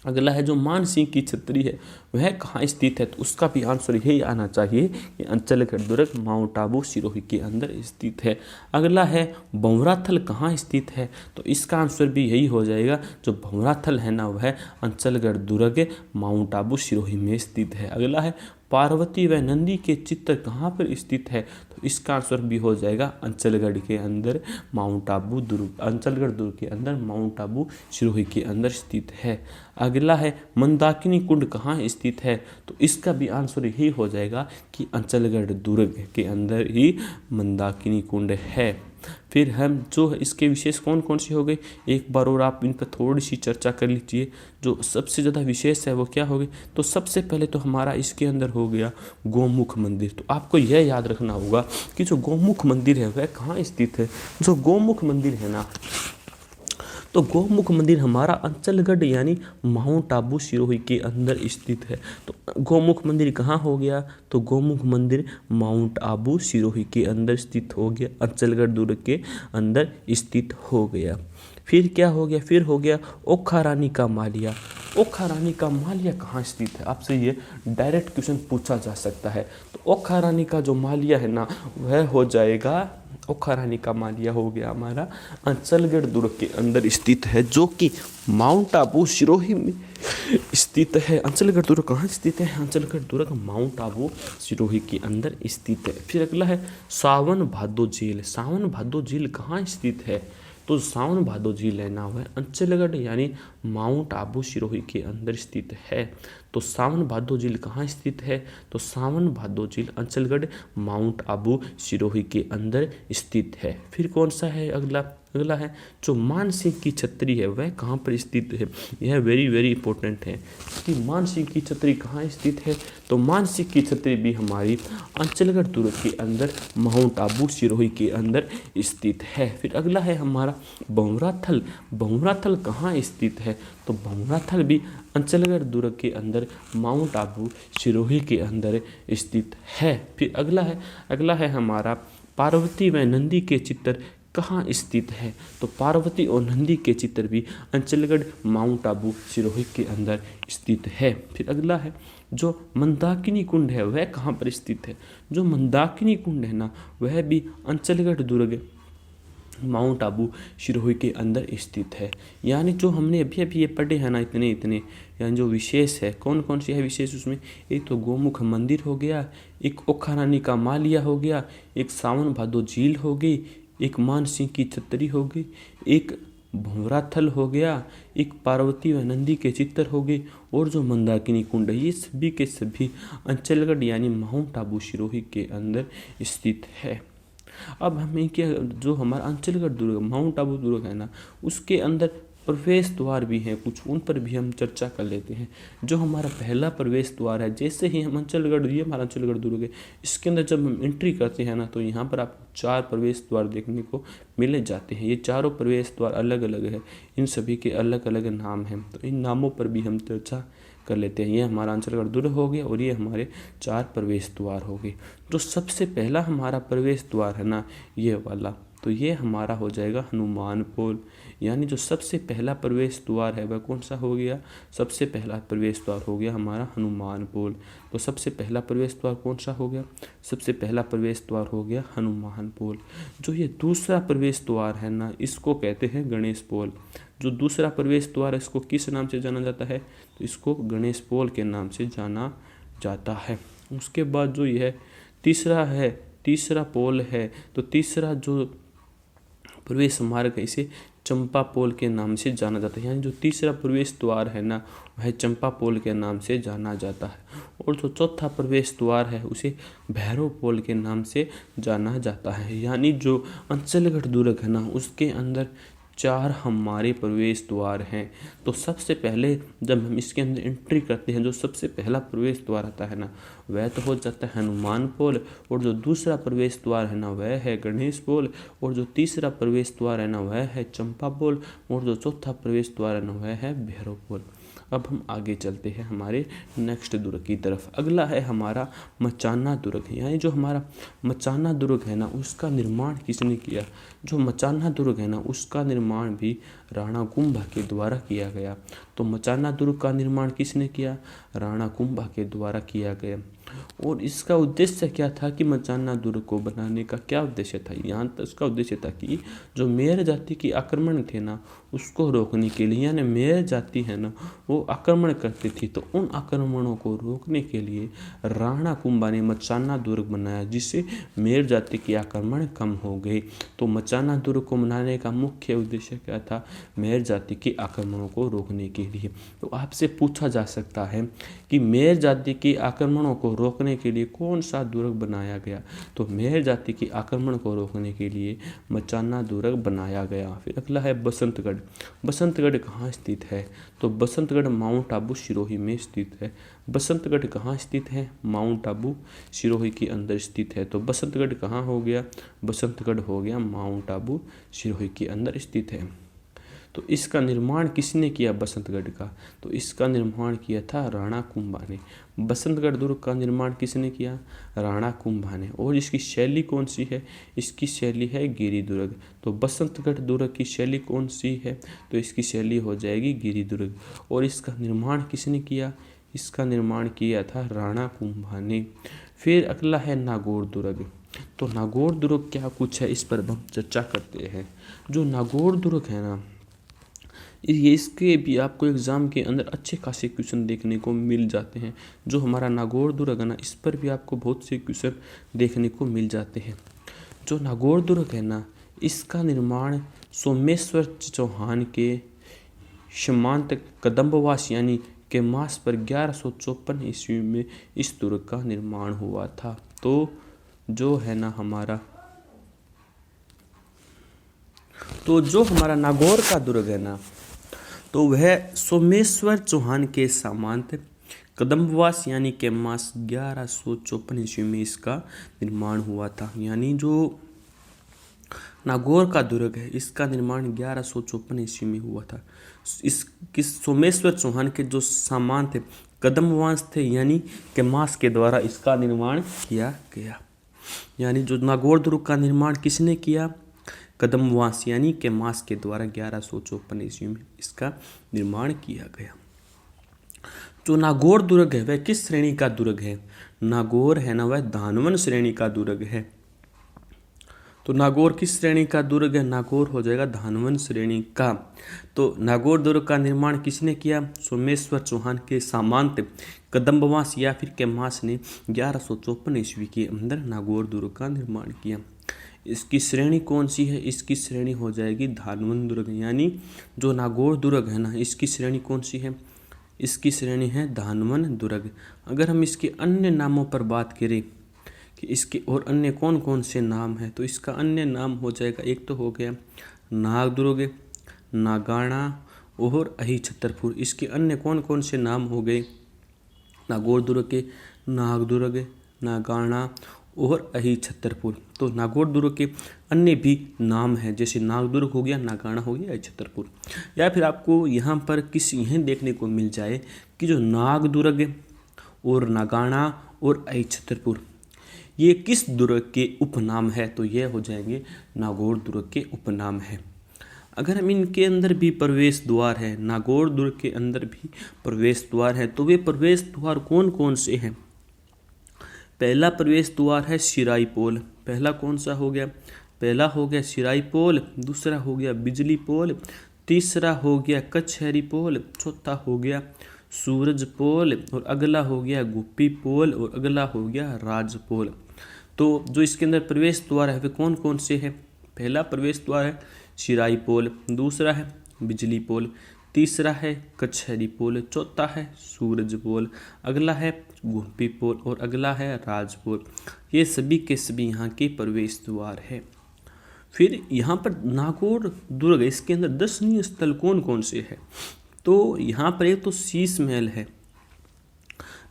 अगला है जो मानसिंह की छतरी है वह कहाँ स्थित है? तो उसका भी आंसर यही आना चाहिए कि अंचलगढ़ दुर्ग माउंट आबू सिरोही के अंदर स्थित है। अगला है भंवराथल कहाँ स्थित है? तो इसका आंसर भी यही हो जाएगा, जो भंवराथल है ना वह अंचलगढ़ दुर्ग माउंट आबू सिरोही में स्थित है। अगला है पार्वती व नंदी के चित्र कहाँ पर स्थित है? तो इसका आंसर भी हो जाएगा अंचलगढ़ के अंदर माउंट आबू दुर्ग, अंचलगढ़ दुर्ग के अंदर माउंट आबू सिरोही के अंदर स्थित है। अगला है मंदाकिनी कुंड कहाँ स्थित है? तो इसका भी आंसर यही हो जाएगा कि अंचलगढ़ दुर्ग के अंदर ही मंदाकिनी कुंड है। फिर हम जो इसके विशेष कौन कौन से हो गए एक बार और आप इन पर थोड़ी सी चर्चा कर लीजिए। जो सबसे ज़्यादा विशेष है वो क्या हो गए? तो सबसे पहले तो हमारा इसके अंदर हो गया गोमुख मंदिर। तो आपको यह याद रखना होगा कि जो गोमुख मंदिर है वह कहाँ स्थित है। जो गोमुख मंदिर है ना, तो गौमुख मंदिर हमारा अंचलगढ़ यानी माउंट आबू सिरोही के अंदर स्थित है। तो गौमुख मंदिर कहाँ हो गया, तो गौमुख मंदिर माउंट आबू सिरोही के अंदर स्थित हो गया, अंचलगढ़ दुर्ग के अंदर स्थित हो गया। फिर क्या हो गया, फिर हो गया ओखा रानी का मालिया। ओखा रानी का मालिया कहाँ स्थित है, आपसे ये डायरेक्ट क्वेश्चन पूछा जा सकता है। तो ओखा रानी का जो मालिया है ना, वह हो जाएगा, ओखा रानी का मालिया हो गया हमारा अंचलगढ़ दुर्ग के अंदर स्थित है, जो कि माउंट आबू सिरोही में स्थित है। अंचलगढ़ दुर्ग कहाँ स्थित है, अंचलगढ़ दुर्ग माउंट आबू सिरोही के अंदर स्थित है। फिर अगला है सावन भादो झील। सावन भादो झील कहाँ स्थित है, तो सावन भादो झील है ना, वह अंचलगढ़ यानी माउंट आबू सिरोही के अंदर स्थित है। तो सावन भादो झील कहाँ स्थित है, तो सावन भादो झील अंचलगढ़ माउंट आबू सिरोही के अंदर स्थित है। फिर कौन सा है अगला, अगला है जो मानसिंह की छतरी है, वह कहाँ पर स्थित है। यह वेरी वेरी इंपॉर्टेंट है कि मानसिंह की छतरी कहाँ स्थित है, तो मानसिंह की छतरी भी हमारी अंचलगढ़ दुर्ग के अंदर माउंट आबू सिरोही के अंदर स्थित है। फिर अगला है हमारा बहुराथल। बहुराथल कहाँ स्थित है, तो बहुराथल भी अंचलगढ़ दुर्ग के अंदर माउंट आबू सिरोही के अंदर स्थित है। फिर अगला है हमारा पार्वती व नंदी के चित्र कहाँ स्थित है, तो पार्वती और नंदी के चित्र भी अंचलगढ़ माउंट आबू सिरोही के अंदर स्थित है। फिर अगला है जो मंदाकिनी कुंड है, वह कहाँ पर स्थित है। जो मंदाकिनी कुंड है ना, वह भी अंचलगढ़ दुर्ग माउंट आबू सिरोही के अंदर स्थित है। यानी जो हमने अभी अभी ये पढ़े हैं ना, इतने यानी जो विशेष है, कौन कौन सी है विशेष उसमें, एक तो गौमुख मंदिर हो गया, एक ओखा रानी का मालिया हो गया, एक सावन भादो झील हो गई, एक मानसिंह की छतरी हो गई, एक भंवराथल हो गया, एक पार्वती व नंदी के चित्र हो गए, और जो मंदाकिनी कुंड है, ये सभी के सभी अंचलगढ़ यानी माउंट आबू सिरोही के अंदर स्थित है। अब हमें क्या, जो हमारा अंचलगढ़ दुर्ग माउंट आबू दुर्ग है ना, उसके अंदर प्रवेश द्वार भी हैं कुछ, उन पर भी हम चर्चा कर लेते हैं। जो हमारा पहला प्रवेश द्वार है, जैसे ही हम अंचलगढ़, ये हमारा अंचलगढ़ दुर्ग है, इसके अंदर जब हम एंट्री करते हैं ना, तो यहाँ पर आपको 4 प्रवेश द्वार देखने को मिले जाते हैं। ये चारों प्रवेश द्वार अलग अलग है, इन सभी के अलग अलग नाम हैं, तो इन नामों पर भी हम चर्चा कर लेते हैं। ये हमारा अंचलगढ़ दुर्ग हो गया, और ये हमारे 4 प्रवेश द्वार हो गए। जो सबसे पहला हमारा प्रवेश द्वार है ना, ये वाला, तो ये हमारा हो जाएगा हनुमान पोल। यानी जो सबसे पहला प्रवेश द्वार है वह कौन सा हो गया, सबसे पहला प्रवेश द्वार हो गया हमारा हनुमान पोल। तो सबसे पहला प्रवेश द्वार कौन सा हो गया, सबसे पहला प्रवेश द्वार हो गया हनुमान पोल। जो ये दूसरा प्रवेश द्वार है ना, इसको कहते हैं गणेश पोल। जो दूसरा प्रवेश द्वार है, इसको किस नाम से जाना जाता है, तो इसको गणेश पोल के नाम से जाना जाता है। उसके बाद जो यह तीसरा पोल है, तो तीसरा जो प्रवेश मार्ग है, इसे चंपा पोल के नाम से जाना जाता है। यानी जो तीसरा प्रवेश द्वार है ना, वह चंपा पोल के नाम से जाना जाता है। और जो चौथा प्रवेश द्वार है, उसे भैरव पोल के नाम से जाना जाता है। यानी जो अंचलगढ़ दुर्ग है ना, उसके अंदर 4 हमारे प्रवेश द्वार हैं। तो सबसे पहले जब हम इसके अंदर एंट्री करते हैं, जो सबसे पहला प्रवेश द्वार आता है ना, वह तो हो जाता है हनुमान पोल, और जो दूसरा प्रवेश द्वार है ना, वह है गणेश पोल, और जो तीसरा प्रवेश द्वार है ना, वह है चंपा पोल, और जो चौथा प्रवेश द्वार है ना, वह है भैरव पोल। अब हम आगे चलते हैं हमारे नेक्स्ट दुर्ग की तरफ। अगला है हमारा मचाना दुर्ग। यानी जो हमारा मचाना दुर्ग है ना, उसका निर्माण किसने किया। जो मचाना दुर्ग है ना, उसका निर्माण भी राणा कुंभा के द्वारा किया गया। तो मचाना दुर्ग का निर्माण किसने किया, राणा कुंभा के द्वारा किया गया। और इसका उद्देश्य क्या था कि मचाना दुर्ग को बनाने का क्या उद्देश्य था, यहाँ तक इसका उद्देश्य था कि जो मेयर जाति के आक्रमण थे ना, उसको रोकने के लिए, यानी मेयर जाति है ना, वो आक्रमण करती थी, तो उन आक्रमणों को रोकने के लिए राणा कुंभा ने मचाना दुर्ग बनाया, जिससे मेयर जाति के आक्रमण कम हो गए। तो मचाना दुर्ग को बनाने का मुख्य उद्देश्य क्या था, मेयर जाति के आक्रमणों को रोकने के लिए। तो आपसे पूछा जा सकता है कि मेयर जाति के आक्रमणों को रोकने के लिए कौन सा दुर्ग बनाया गया, तो मेयर जाति के आक्रमण को रोकने के लिए मचाना दुर्ग बनाया गया। फिर अगला है बसंतगढ़। बसंतगढ़ कहाँ स्थित है, तो बसंतगढ़ माउंट आबू सिरोही में स्थित है। बसंतगढ़ कहाँ स्थित है, माउंट आबू सिरोही के अंदर स्थित है। तो बसंतगढ़ कहाँ हो गया, बसंतगढ़ हो गया माउंट आबू सिरोही के अंदर स्थित है। तो इसका निर्माण किसने किया? बसंतगढ़ का। तो इसका निर्माण किया था राणा कुंभा ने। बसंतगढ़ दुर्ग का निर्माण किसने किया? राणा कुंभा ने। और इसकी शैली कौन सी है? इसकी शैली है गिरि दुर्ग। तो बसंतगढ़ दुर्ग की शैली कौन सी है? तो इसकी शैली हो जाएगी गिरि दुर्ग। और इसका निर्माण किसने किया? इसका निर्माण किया था राणा कुंभा ने। फिर अगला है नागौर दुर्ग। तो नागौर दुर्ग क्या कुछ है, इस पर हम चर्चा करते हैं। जो नागौर दुर्ग है ना, ये इसके भी आपको एग्ज़ाम के अंदर अच्छे खासे क्वेश्चन देखने को मिल जाते हैं। जो हमारा नागौर दुर्ग है ना, इस पर भी आपको बहुत से क्वेश्चन देखने को मिल जाते हैं। जो नागौर दुर्ग है ना, इसका निर्माण सोमेश्वर चौहान के समांत कदम्बवास यानी के मास पर 1154 ईस्वी में इस दुर्ग का निर्माण हुआ था। तो जो है ना हमारा नागौर का दुर्ग है ना, तो वह सोमेश्वर चौहान के सामंत कदम्बवास यानी के मास 1154 ईस्वी में इसका निर्माण हुआ था। यानी जो नागौर का दुर्ग है, इसका निर्माण 1154 ईस्वी में हुआ था। सोमेश्वर चौहान के जो सामान थे, कदम्बवास थे यानी के मास के द्वारा इसका निर्माण किया गया। यानी जो नागौर दुर्ग का निर्माण किसने किया? कदम्बवास यानी के मास के द्वारा 1154 ईस्वी में इसका निर्माण किया गया। जो नागौर दुर्ग है वह किस श्रेणी का दुर्ग है? नागौर है ना, वह धानवन श्रेणी का दुर्ग है। तो नागौर किस श्रेणी का दुर्ग है? नागौर हो जाएगा धानवन श्रेणी का। तो नागौर दुर्ग का निर्माण किसने किया? सोमेश्वर चौहान के सामंत कदम्बवास या फिर केमास ने 1154 ईस्वी के अंदर नागौर दुर्ग का निर्माण किया। इसकी श्रेणी कौन सी है? इसकी श्रेणी हो जाएगी धानवन दुर्ग। यानी जो नागौर दुर्ग है ना, इसकी श्रेणी कौन सी है? इसकी श्रेणी है धानवन दुर्ग। अगर हम इसके अन्य नामों पर बात करें कि इसके और अन्य कौन कौन से नाम हैं, तो इसका अन्य नाम हो जाएगा, एक तो हो गया नाग दुर्ग, नागाणा और अहि छतरपुर। इसके अन्य कौन कौन से नाम हो गए नागौर दुर्ग के? नाग दुर्ग, नागाणा और अहि छतरपुर। तो नागौर दुर्ग के अन्य भी नाम हैं, जैसे नाग दुर्ग हो गया, नागाणा हो गया, अहि छतरपुर। या फिर आपको यहाँ पर यह देखने को मिल जाए कि जो नाग दुर्ग और नागाणा और अहि छतरपुर ये किस दुर्ग के उपनाम है? तो ये हो जाएंगे नागौर दुर्ग के उपनाम है। अगर हम इनके अंदर भी प्रवेश द्वार है, नागौर दुर्ग के अंदर भी प्रवेश द्वार है, तो वे प्रवेश द्वार कौन कौन से हैं? पहला प्रवेश द्वार है सिराई पोल। पहला कौन सा हो गया? पहला हो गया सिराई पोल, दूसरा हो गया बिजली पोल, तीसरा हो गया कचहरी पोल, चौथा हो गया सूरज पोल और अगला हो गया गुप्पी पोल और अगला हो गया राज पोल। तो जो इसके अंदर प्रवेश द्वार है वे कौन कौन से हैं? पहला प्रवेश द्वार है सिराई पोल, दूसरा है बिजली पोल, तीसरा है कचहरी पोल, चौथा है सूरज पोल, अगला है गुप्पी पोल और अगला है राज पोल। ये सभी के सभी यहाँ के प्रवेश द्वार है। फिर यहाँ पर नागौर दुर्ग, इसके अंदर दर्शनीय स्थल कौन कौन से हैं? तो यहाँ पर एक तो शीश महल है।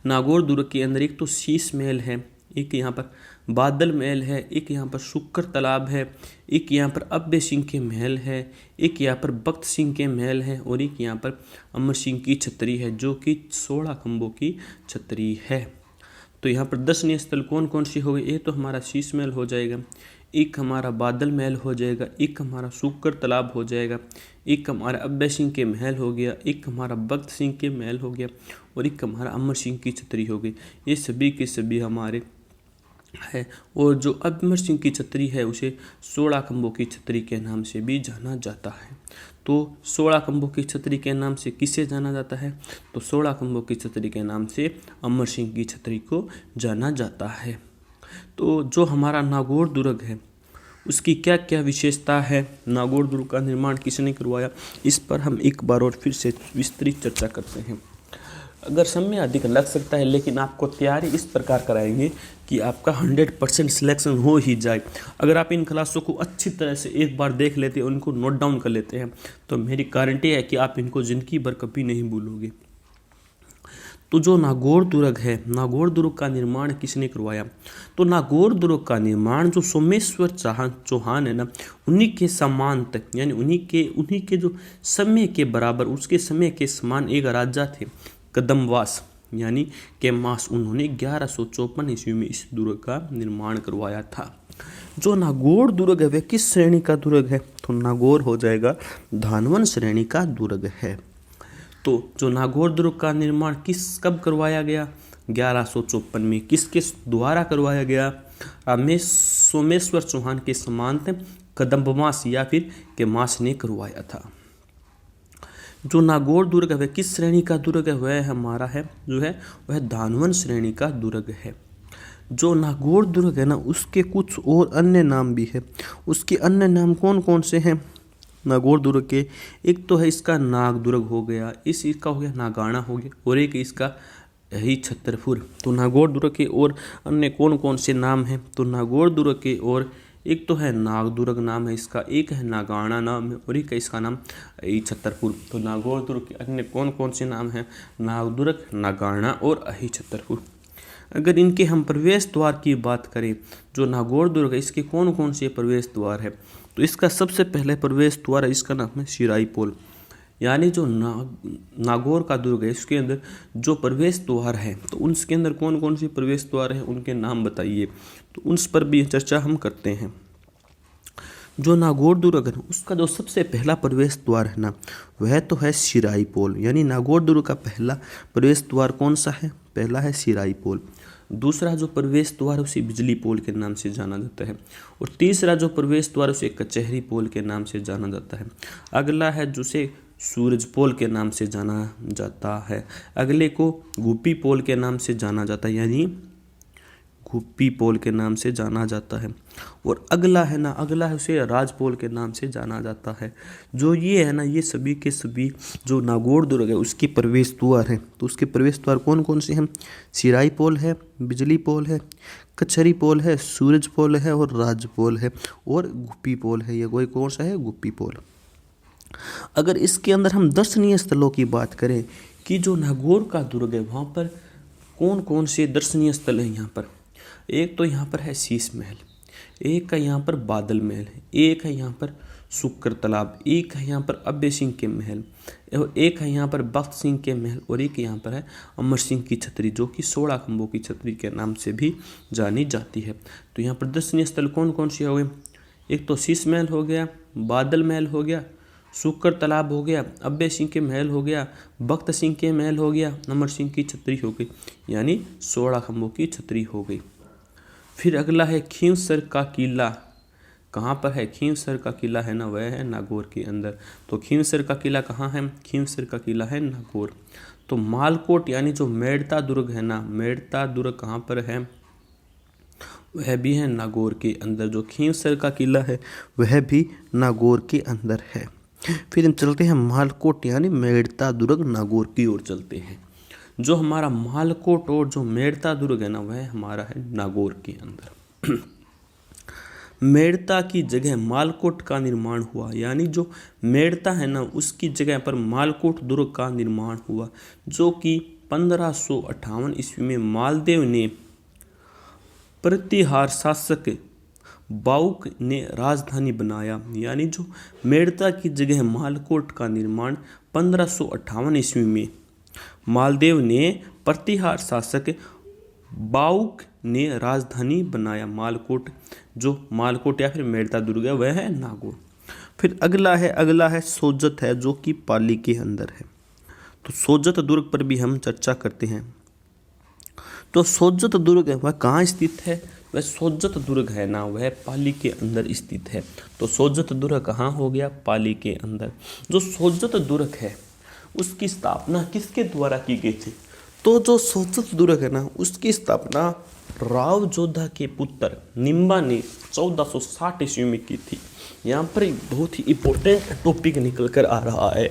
नागौर दुर्ग के अंदर एक तो शीश महल है, एक यहाँ पर बादल महल है, एक यहाँ पर शुक्र तालाब है, एक यहाँ पर अभय सिंह के महल है, एक यहाँ पर बख्त सिंह के महल है और एक यहाँ पर अमर सिंह की छतरी है, जो कि 16 खंभों की छतरी है। तो यहाँ पर दर्शनीय स्थल कौन कौन सी हो गई? एक तो हमारा शीश महल हो जाएगा, एक हमारा बादल महल हो जाएगा, एक हमारा शुक्र तालाब हो जाएगा, एक हमारा अभय सिंह के महल हो गया, एक हमारा बख्त सिंह के महल हो गया और एक हमारा अमर सिंह की छतरी हो गई। ये सभी के सभी हमारे है। और जो अमर सिंह की छतरी है उसे 16 खंभों की छतरी के नाम से भी जाना जाता है। तो 16 खंभों की छतरी के नाम से किसे जाना जाता है? तो 16 खंभों की छतरी के नाम से अमर सिंह की छतरी को जाना जाता है। तो जो हमारा नागौर दुर्ग है उसकी क्या क्या विशेषता है, नागौर दुर्ग का निर्माण किसने करवाया, इस पर हम एक बार और फिर से विस्तृत चर्चा करते हैं। अगर समय अधिक लग सकता है, लेकिन आपको तैयारी इस प्रकार कराएंगे कि आपका 100% सिलेक्शन हो ही जाए। अगर आप इन क्लासों को अच्छी तरह से एक बार देख लेते हैं, उनको नोट डाउन कर लेते हैं, तो मेरी गारंटी है कि आप इनको ज़िंदगी भर कभी नहीं भूलोगे। तो जो नागौर दुर्ग है, नागौर दुर्ग का निर्माण किसने करवाया? तो नागौर दुर्ग का निर्माण जो सोमेश्वर चौहान है ना, उन्हीं के समांत, यानी उन्हीं के जो समय के बराबर, उसके समय के समान एक राजा थे कदमवास, यानी के मास, उन्होंने 1154 ईस्वी में इस दुर्ग का निर्माण करवाया था। जो नागौर दुर्ग है वह किस श्रेणी का दुर्ग है? तो नागौर हो जाएगा धानवन श्रेणी का दुर्ग है। तो जो नागौर दुर्ग का निर्माण कब करवाया गया? 1154 में। किसके द्वारा करवाया गया? सोमेश्वर चौहान के समांत कदम्बमास या फिर के मास ने करवाया था। जो नागौर दुर्ग है वह किस श्रेणी का दुर्ग है? वह हमारा है जो है वह धानवन श्रेणी का दुर्ग है। जो नागौर दुर्ग है ना, उसके कुछ और अन्य नाम भी है। उसके अन्य नाम कौन कौन से हैं नागौर दुर्ग के? एक तो है इसका नाग दुर्ग हो गया, इसका हो गया नागाना हो गया, और एक इसका ही छतरपुर। तो नागौर दुर्ग के और अन्य कौन कौन से नाम हैं? तो नागौर दुर्ग के और एक तो है नाग दुर्ग नाम है इसका, एक है नागाना नाम है, और एक है इसका नाम छतरपुर। तो नागौर दुर्ग के अन्य कौन कौन से नाम हैं? नाग दुर्ग, नागाना और अहि छतरपुर। अगर इनके हम प्रवेश द्वार की बात करें, जो नागौर दुर्ग है इसके कौन कौन से प्रवेश द्वार है? तो इसका सबसे पहले प्रवेश द्वार है, इसका नाम है शिराई पोल। यानी जो नागौर का दुर्ग है इसके अंदर जो प्रवेश द्वार है, तो उसके अंदर कौन कौन से प्रवेश द्वार हैं, उनके नाम बताइए। तो उन पर भी चर्चा हम करते हैं। जो नागौर दुर्ग है उसका जो सबसे पहला प्रवेश द्वार है ना, वह तो है शिराई पोल। यानी नागौर दुर्ग का पहला प्रवेश द्वार कौन सा है? पहला है शिराई पोल। दूसरा जो प्रवेश द्वार उसे बिजली पोल के नाम से जाना जाता है, और तीसरा जो प्रवेश द्वार उसे कचहरी पोल के नाम से जाना जाता है। अगला है जिसे सूरज पोल के नाम से जाना जाता है। अगले को गुप्पी पोल के नाम से जाना जाता है, यानी गुप्पी पोल के नाम से जाना जाता है। और अगला है उसे राजपोल के नाम से जाना जाता है। जो ये है ना, ये सभी के सभी जो नागौर दुर्ग है उसके प्रवेश द्वार हैं। तो उसके प्रवेश द्वार कौन कौन से हैं? शिराई पोल है, बिजली पोल है, कचहरी पोल है, सूरज पोल है और राजपोल है, और गुप्पी पोल है। ये कोई कौन सा है? गुप्पी पोल। अगर इसके अंदर हम दर्शनीय स्थलों की बात करें कि जो नागौर का दुर्ग है वहाँ पर कौन कौन से दर्शनीय स्थल हैं यहाँ पर? एक तो यहाँ पर है शीश महल, एक है यहाँ पर बादल महल, एक है यहाँ पर शुक्र तालाब, एक है यहाँ पर अभय सिंह के महल, और एक है यहाँ पर बख्त सिंह के महल, और एक यहाँ पर है अमर सिंह की छतरी, जो कि 16 खंभों की छतरी के नाम से भी जानी जाती है। तो यहाँ पर दर्शनीय स्थल कौन कौन से हो गए? एक तो शीश महल हो गया, बादल महल हो गया, शुक्र तालाब हो गया, अभय सिंह के महल हो गया, बख्त सिंह के महल हो गया, अमर सिंह की छतरी हो गई, यानी 16 खंभों की छतरी हो गई। फिर अगला है खींवसर का किला। कहाँ पर है? खींवसर का किला है ना, वह है नागौर के अंदर। तो खींवसर का किला कहाँ है? खींवसर का किला है नागौर। तो मालकोट यानी जो मेड़ता दुर्ग है ना, मेड़ता दुर्ग कहाँ पर है? वह भी है नागौर के अंदर। जो खींवसर का किला है वह भी नागौर के अंदर है। फिर हम चलते हैं मालकोट यानी मेड़ता दुर्ग नागौर की ओर चलते हैं। जो हमारा मालकोट और जो मेड़ता दुर्ग है ना, वह हमारा है नागौर के अंदर। मेड़ता की जगह मालकोट का निर्माण हुआ, यानी जो मेड़ता है ना उसकी जगह पर मालकोट दुर्ग का निर्माण हुआ, जो कि 1558 ईस्वी में मालदेव ने प्रतिहार शासक बाउक ने राजधानी बनाया। यानी जो मेड़ता की जगह मालकोट का निर्माण 1558 ईस्वी में मालदेव ने प्रतिहार शासक बाउक ने राजधानी बनाया। मालकोट, जो मालकोट या फिर मेड़ता दुर्ग है वह है नागौर। फिर अगला है सोजत है, जो कि पाली के अंदर है। तो सोजत दुर्ग पर भी हम चर्चा करते हैं। तो सोजत दुर्ग है वह कहाँ स्थित है? वह सोजत दुर्ग है ना, वह पाली के अंदर स्थित है। तो सोजत दुर्ग कहाँ हो गया? पाली के अंदर। जो सोजत दुर्ग है उसकी स्थापना किसके द्वारा की गई थी? तो जो सोजत दुर्ग है ना उसकी स्थापना राव जोधा के पुत्र निम्बा ने 1460 ईस्वी में की थी। यहाँ पर एक बहुत ही इम्पोर्टेंट टॉपिक निकल कर आ रहा है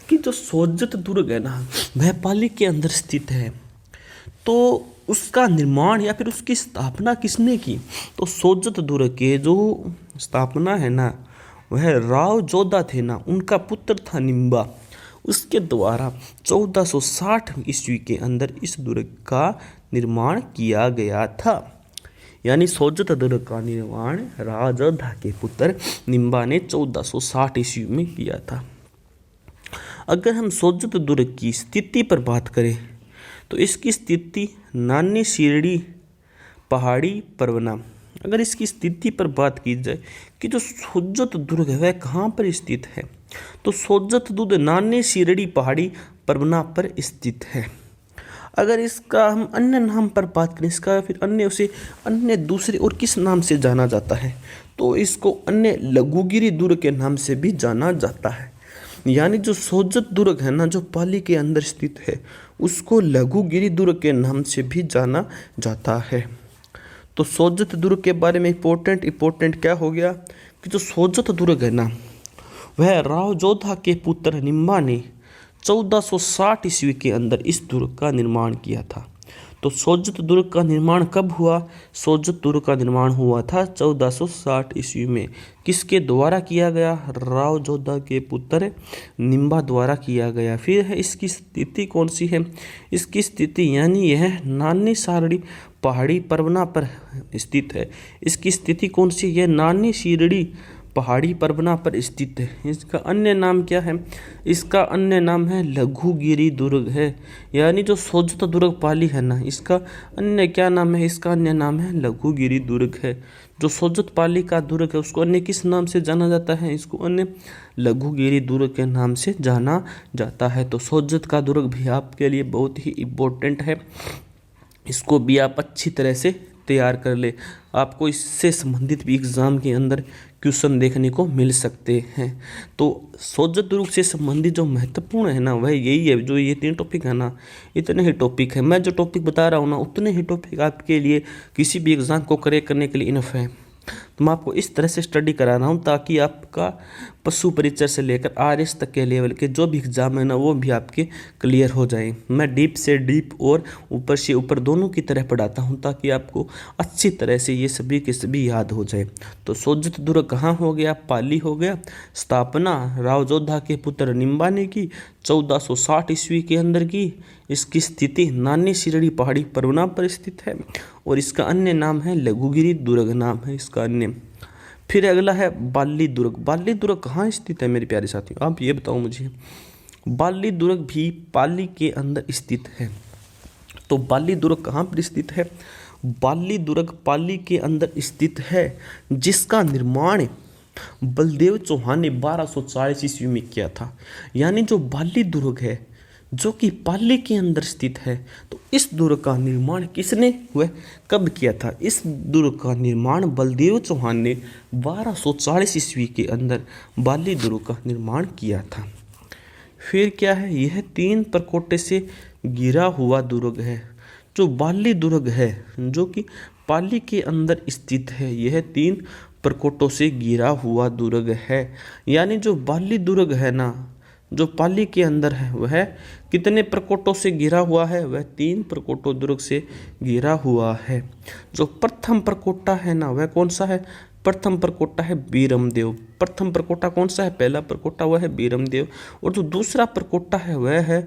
कि जो सोजत दुर्ग है ना वह पाली के अंदर स्थित है, तो उसका निर्माण या फिर उसकी स्थापना किसने की? तो सोजत दुर्ग के जो स्थापना है ना वह राव जोधा थे ना, उनका पुत्र था निम्बा। उसके द्वारा 1460 ईस्वी के अंदर इस दुर्ग का निर्माण किया गया था। यानी सोजत दुर्ग का निर्माण राजोधा के पुत्र निम्बा ने 1460 ईस्वी में किया था। अगर हम सोजत दुर्ग की स्थिति पर बात करें तो इसकी स्थिति नानी शिरडी पहाड़ी परवना। अगर इसकी स्थिति पर बात की जाए कि जो सोजत दुर्ग है वह कहाँ पर स्थित है, तो सोजत दुर्ग नानी शिरडी पहाड़ी परवना पर स्थित है। अगर इसका हम अन्य नाम पर बात करें, इसका फिर अन्य दूसरे और किस नाम से जाना जाता है, तो इसको अन्य लघुगिरी दुर्ग के नाम से भी जाना जाता है। यानी जो सोजत दुर्ग है ना, जो पाली के अंदर स्थित है, उसको लघुगिरी दुर्ग के नाम से भी जाना जाता है। तो सोजत दुर्ग के बारे में इम्पोर्टेंट क्या हो गया कि जो सोजत दुर्ग है ना, वह राव जोधा के पुत्र निम्बा ने 1460 ईस्वी के अंदर इस दुर्ग का निर्माण किया था। तो सोजत दुर्ग का निर्माण कब हुआ? सोजत दुर्ग का निर्माण हुआ था 1460 ईस्वी में। किसके द्वारा किया गया? राव जोधा के पुत्र निम्बा द्वारा किया गया। फिर है इसकी स्थिति कौन सी है? इसकी स्थिति यानी यह नानी शिरडी पहाड़ी परवना पर स्थित है। इसकी स्थिति कौन सी? यह नानी शिरडी पहाड़ी परवना पर स्थित है। इसका अन्य नाम क्या है? इसका अन्य नाम है लघुगिरी दुर्ग है। यानी जो सोजत दुर्ग पाली है ना, इसका अन्य क्या नाम है? इसका अन्य नाम है लघुगिरी दुर्ग है। जो सोजत पाली का दुर्ग है उसको अन्य किस नाम से जाना जाता है? इसको अन्य लघुगिरी दुर्ग के नाम से जाना जाता है। तो सोजत का दुर्ग भी आपके लिए बहुत ही इम्पोर्टेंट है, इसको भी आप अच्छी तरह से तैयार कर ले। आपको इससे संबंधित भी एग्ज़ाम के अंदर क्वेश्चन देखने को मिल सकते हैं। तो सोजत दुर्ग से संबंधित जो महत्वपूर्ण है ना, वह यही है। जो ये 3 टॉपिक है ना, इतने ही टॉपिक है। मैं जो टॉपिक बता रहा हूँ ना, उतने ही टॉपिक आपके लिए किसी भी एग्ज़ाम को करेक्ट करने के लिए इनफ है। तो मैं आपको इस तरह से स्टडी करा रहा हूँ ताकि आपका पशु परिचय से लेकर आरएस तक के लेवल के जो भी एग्जाम है ना, वो भी आपके क्लियर हो जाए। मैं डीप से डीप और ऊपर से ऊपर दोनों की तरह पढ़ाता हूँ ताकि आपको अच्छी तरह से ये सभी के सभी याद हो जाए। तो सोजत दुर्ग कहाँ हो गया? पाली हो गया। स्थापना राव जोधा के पुत्र निम्बा ने की 1460 ईस्वी के अंदर की। इसकी स्थिति नानी शिरडी पहाड़ी परवना पर स्थित है और इसका अन्य नाम है लघुगिरी दुर्ग नाम है इसका अन्य। फिर अगला है बाली दुर्ग। बाली दुर्ग कहाँ स्थित है मेरे प्यारे साथियों? आप ये बताओ मुझे। बाली दुर्ग भी पाली के अंदर स्थित है। तो बाली दुर्ग कहाँ पर स्थित है? बाली दुर्ग पाली के अंदर स्थित है, जिसका निर्माण बलदेव चौहान ने 1240 ईस्वी में किया था। यानी जो बाली दुर्ग है जो कि पाली के अंदर स्थित है, तो इस दुर्ग का निर्माण किसने हुआ, कब किया था? इस दुर्ग का निर्माण बलदेव चौहान ने 1240 ईस्वी के अंदर बाली दुर्ग का निर्माण किया था। फिर क्या है? यह 3 प्रकोटे से घिरा हुआ दुर्ग है। जो बाली दुर्ग है जो कि पाली के अंदर स्थित है, यह 3 प्रकोटों से घिरा हुआ दुर्ग है। यानी जो बाली दुर्ग है ना, जो पाली के अंदर है, वह कितने प्रकोटों से घिरा हुआ है? वह 3 प्रकोटों दुर्ग से घिरा हुआ है। जो प्रथम प्रकोटा है ना, वह कौन सा है? प्रथम प्रकोटा है बीरमदेव। प्रथम प्रकोटा कौन सा है? पहला प्रकोटा वह है बीरमदेव। और जो दूसरा प्रकोटा है वह है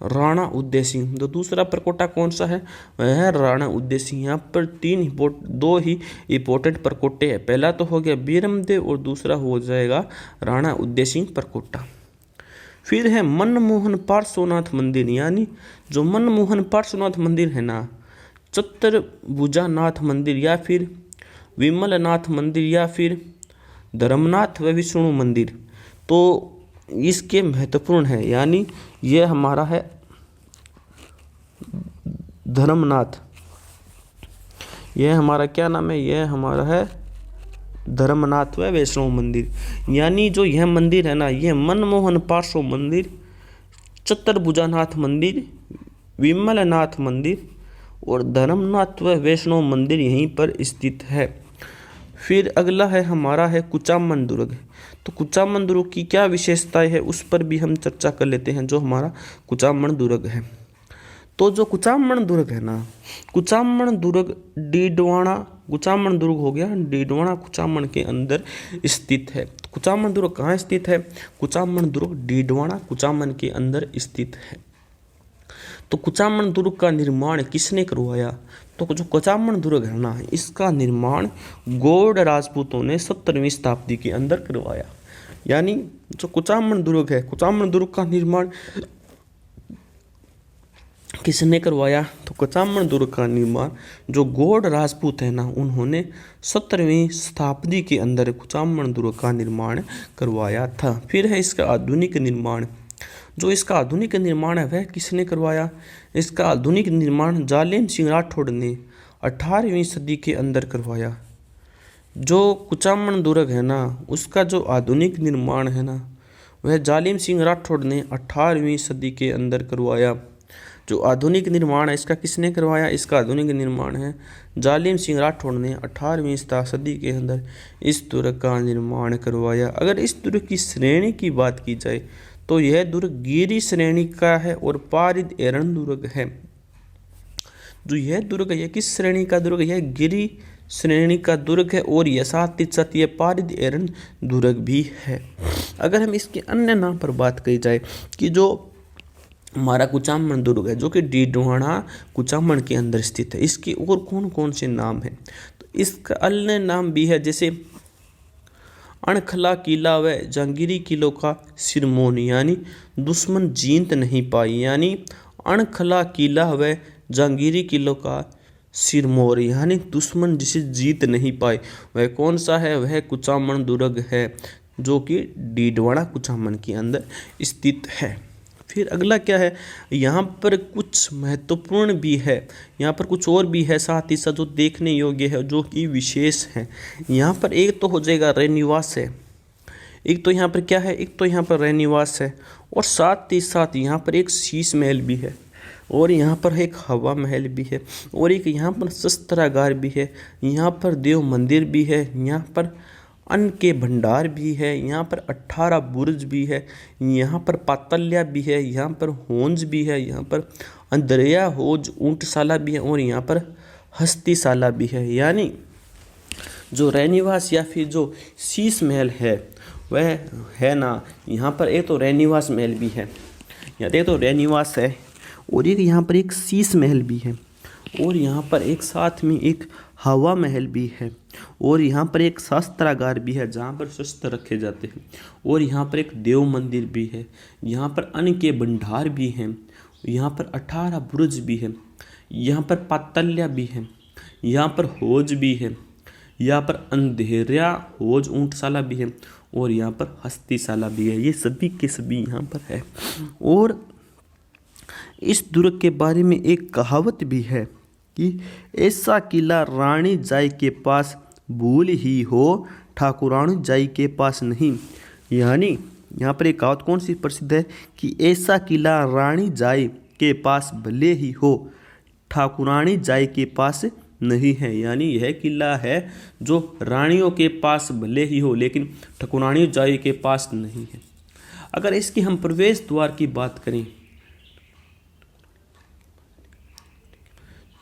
राणा उदय सिंह। जो दूसरा प्रकोटा कौन सा है? वह है राणा उदय सिंह। यहाँ पर 2 ही इंपॉर्टेंट प्रकोटे हैं। पहला तो हो गया बीरमदेव और दूसरा हो जाएगा राणा उदय सिंह प्रकोटा। फिर है मनमोहन पार्श्वनाथ मंदिर। यानी जो मनमोहन पार्श्वनाथ मंदिर है ना, चतुर्भुजानाथ मंदिर या फिर विमलनाथ मंदिर या फिर धर्मनाथ व विष्णु मंदिर, तो इसके महत्वपूर्ण है। यानी यह हमारा है धर्मनाथ, यह हमारा क्या नाम है? यह हमारा है धर्मनाथ व वैष्णव मंदिर। यानी जो यह मंदिर है ना, यह मनमोहन पार्श्व मंदिर, चतुर्भुजानाथ मंदिर, विमलनाथ मंदिर और धर्मनाथ व वैष्णव मंदिर यहीं पर स्थित है। फिर अगला है हमारा है कुचामन दुर्ग। तो कुचामन दुर्ग की क्या विशेषताएं है उस पर भी हम चर्चा कर लेते हैं। जो हमारा कुचामन दुर्ग है, तो जो कुचामण दुर्ग है ना, कुचामण दुर्ग डीडवाना, कुचामण दुर्ग हो गया डीडवाना कुचामण के अंदर स्थित है। कुचामण दुर्ग कहाँ स्थित है? कुचामण दुर्ग डीडवाना कुचामण के अंदर स्थित है। तो कुचामण दुर्ग का निर्माण किसने करवाया? तो जो कुचामण दुर्ग है ना, इसका निर्माण गौड़ राजपूतों ने 17वीं शताब्दी के अंदर करवाया। यानी जो कुचामण दुर्ग है, कुचामण दुर्ग का निर्माण किसने करवाया? तो कुचामण दुर्ग का निर्माण जो गौड़ राजपूत है ना, उन्होंने 17वीं शताब्दी के अंदर कुचामण दुर्ग का निर्माण करवाया था। फिर है इसका आधुनिक निर्माण। जो इसका आधुनिक निर्माण है वह किसने करवाया? इसका आधुनिक निर्माण जालिम सिंह राठौड़ ने 18वीं सदी के अंदर करवाया। जो कुचामण दुर्ग है ना, उसका जो आधुनिक निर्माण है ना, वह जालिम सिंह राठौड़ ने 18वीं सदी के अंदर करवाया। जो आधुनिक निर्माण है इसका किसने करवाया? इसका आधुनिक निर्माण है जालिम सिंह राठौड़ ने 18वीं सदी के अंदर इस दुर्ग का निर्माण करवाया। अगर इस दुर्ग की श्रेणी की बात की जाए तो यह दुर्ग गिरी श्रेणी का है और पारिद एरण दुर्ग है। जो यह दुर्ग है, यह किस श्रेणी का दुर्ग है? यह गिरी श्रेणी का दुर्ग है और यह साथ ही साथ यह पारिद एरण दुर्ग भी है। अगर हम इसके अन्य नाम पर बात की जाए कि जो हमारा कुचामण दुर्ग है, जो कि डीडवाना कुचामण के अंदर स्थित है, इसके और कौन कौन से नाम हैं? तो इसका अन्य नाम भी है, जैसे अणखला किला व जहांगीरी किलों का सिरमौर, यानी दुश्मन जीत नहीं पाई। यानी अणखला किला व जहांगीरी किलों का सिरमौर, यानी दुश्मन जिसे जीत नहीं पाए, वह कौन सा है? वह कुचामण दुर्ग है, जो कि डीडवाना कुचामण के अंदर स्थित है। फिर अगला क्या है? यहाँ पर कुछ महत्वपूर्ण भी है, यहाँ पर कुछ और भी है साथ ही साथ जो देखने योग्य है, जो कि विशेष है। यहाँ पर एक तो हो जाएगा रैनिवास है, एक तो यहाँ पर क्या है? एक तो यहाँ पर रैनिवास है और साथ ही साथ यहाँ पर एक शीश महल भी है और यहाँ पर एक हवा महल भी है और एक यहाँ पर शस्त्रागार भी है, यहाँ पर देव मंदिर भी है, यहाँ पर अन्न के भंडार भी है, यहाँ पर 18 बुर्ज भी है, यहाँ पर पातल्या भी है, यहाँ पर होंज भी है, यहाँ पर अंदरिया होज ऊंटशाला भी है और यहाँ पर हस्तीशाला भी है। यानी जो रैनिवास या फिर जो शीश महल है वह है ना, यहाँ पर एक तो रैनिवास महल भी है, यहाँ एक तो रैनिवास है और एक यहाँ पर एक शीश महल भी है और यहाँ पर एक साथ में एक हवा महल भी है और यहाँ पर एक शस्त्रागार भी है जहाँ पर शस्त्र रखे जाते हैं और यहाँ पर एक देव मंदिर भी है, यहाँ पर अन्न के भंडार भी हैं, यहाँ पर 18 बुर्ज भी है, यहाँ पर पातल्या भी है, यहाँ पर होज भी है, यहाँ पर अंधेरिया होज ऊंटशाला भी है और यहाँ पर हस्तीशाला भी है। ये सभी के सभी यहाँ पर है। और इस दुर्ग के बारे में एक कहावत भी है कि ऐसा किला रानी जाई के पास भूल ही हो, ठाकुरानी जाई के पास नहीं। यानी यहाँ पर एक कहावत कौन सी प्रसिद्ध है कि ऐसा किला रानी जाई के पास भले ही हो, ठाकुरानी जाई के पास नहीं है। यानी यह किला है जो रानियों के पास भले ही हो लेकिन ठाकुरानी जाई के पास नहीं है। अगर इसकी हम प्रवेश द्वार की बात करें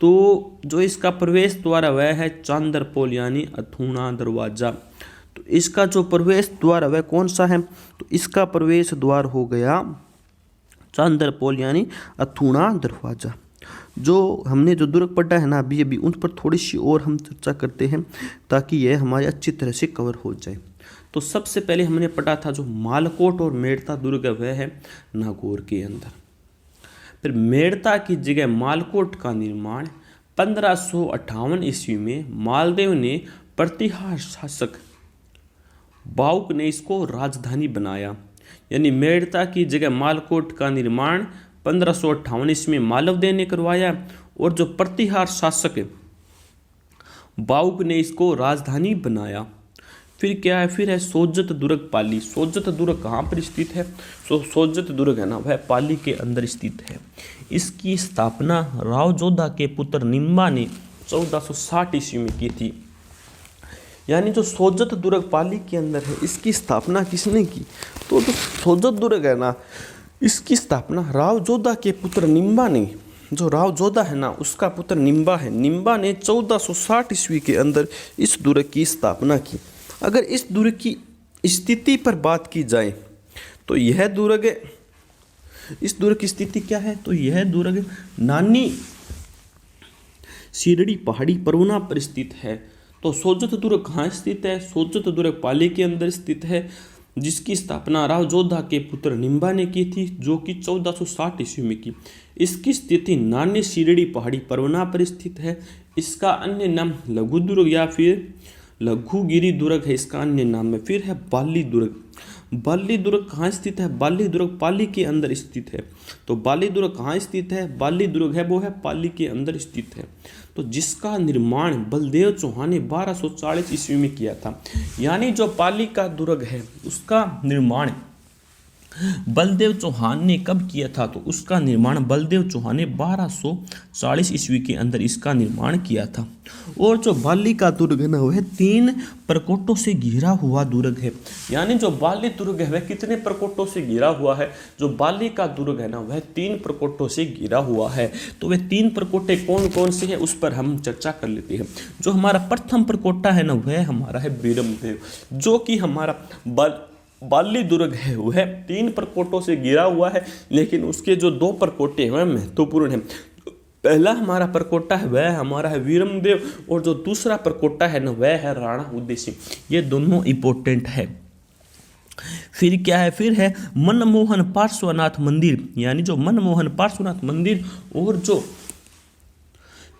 तो जो इसका प्रवेश द्वार वह है चांदरपोल यानी अथूणा दरवाज़ा। तो इसका जो प्रवेश द्वार वह कौन सा है? तो इसका प्रवेश द्वार हो गया चांदरपोल यानी अथूणा दरवाज़ा। जो हमने जो दुर्ग पढ़ा है ना अभी उन पर थोड़ी सी और हम चर्चा करते हैं ताकि यह हमारे अच्छी तरह से कवर हो जाए। तो सबसे पहले हमने पढ़ा था जो मालकोट और मेड़ता दुर्ग वह है नागौर के अंदर। फिर मेड़ता की जगह मालकोट का निर्माण 1558 ईस्वी में मालदेव ने प्रतिहार शासक बाउक ने इसको राजधानी बनाया। यानी मेड़ता की जगह मालकोट का निर्माण 1558 ईस्वी में मालवदेव ने करवाया और जो प्रतिहार शासक बाउक ने इसको राजधानी बनाया। फिर क्या है? फिर है सोजत दुर्ग पाली। सोजत दुर्ग कहाँ पर स्थित है? सोजत दुर्ग है ना वह पाली के अंदर स्थित है। इसकी स्थापना राव जोधा के पुत्र निम्बा ने 1460 ईस्वी में की थी। यानी जो सोजत दुर्ग पाली के अंदर है इसकी स्थापना किसने की? तो जो सोजत दुर्ग है ना इसकी स्थापना राव जोधा के पुत्र निम्बा ने जो राव जोधा है ना उसका पुत्र निम्बा है, निम्बा ने 1460 ईस्वी के अंदर इस दुर्ग की स्थापना की। अगर इस दुर्ग की स्थिति पर बात की जाए तो यह दुर्ग, इस दुर्ग की स्थिति क्या है, तो यह दुर्ग नानी शिरडी पहाड़ी परवना पर स्थित है। तो सोजत दुर्ग कहाँ स्थित है, सोजत दुर्ग पाली के अंदर स्थित है, जिसकी स्थापना राव जोधा के पुत्र निम्बा ने की थी, जो कि 1460 ईस्वी में की। इसकी स्थिति नानी शिरडी पहाड़ी परवना पर स्थित है। इसका अन्य नाम लघु दुर्ग या फिर लघुगिरी दुर्ग है, इसका अन्य नाम है। फिर है बाली दुर्ग। बाली दुर्ग कहाँ स्थित है, बाली दुर्ग पाली के अंदर स्थित है। तो बाली दुर्ग कहाँ स्थित है, बाली दुर्ग है वो है पाली के अंदर स्थित है। तो जिसका निर्माण बलदेव चौहान ने 1240 ईस्वी में किया था। यानी जो पाली का दुर्ग है उसका निर्माण बलदेव चौहान ने कब किया था, तो उसका निर्माण बलदेव चौहान ने 1240 ईस्वी के अंदर इसका निर्माण किया था। और जो बाली का दुर्ग है ना वह 3 प्रकोटों से घिरा हुआ दुर्ग है। यानी जो बाली दुर्ग है वह कितने प्रकोटों से घिरा हुआ है, जो बाली का दुर्ग है ना वह 3 प्रकोटों से घिरा हुआ है। तो वह 3 प्रकोटे कौन कौन से हैं उस पर हम चर्चा कर लेते हैं। जो हमारा प्रथम प्रकोटा है ना वह हमारा है बीरमदेव, जो कि हमारा बाली दुर्ग है वह 3 प्रकोटों से घिरा हुआ है, लेकिन उसके जो 2 प्रकोटे हैं वह महत्वपूर्ण हैं। पहला हमारा प्रकोटा है वह हमारा है वीरमदेव, और जो दूसरा प्रकोटा है ना वह है राणा उदयसिंह। ये दोनों इंपॉर्टेंट है। फिर क्या है, फिर है मनमोहन पार्श्वनाथ मंदिर। यानी जो मनमोहन पार्श्वनाथ मंदिर और जो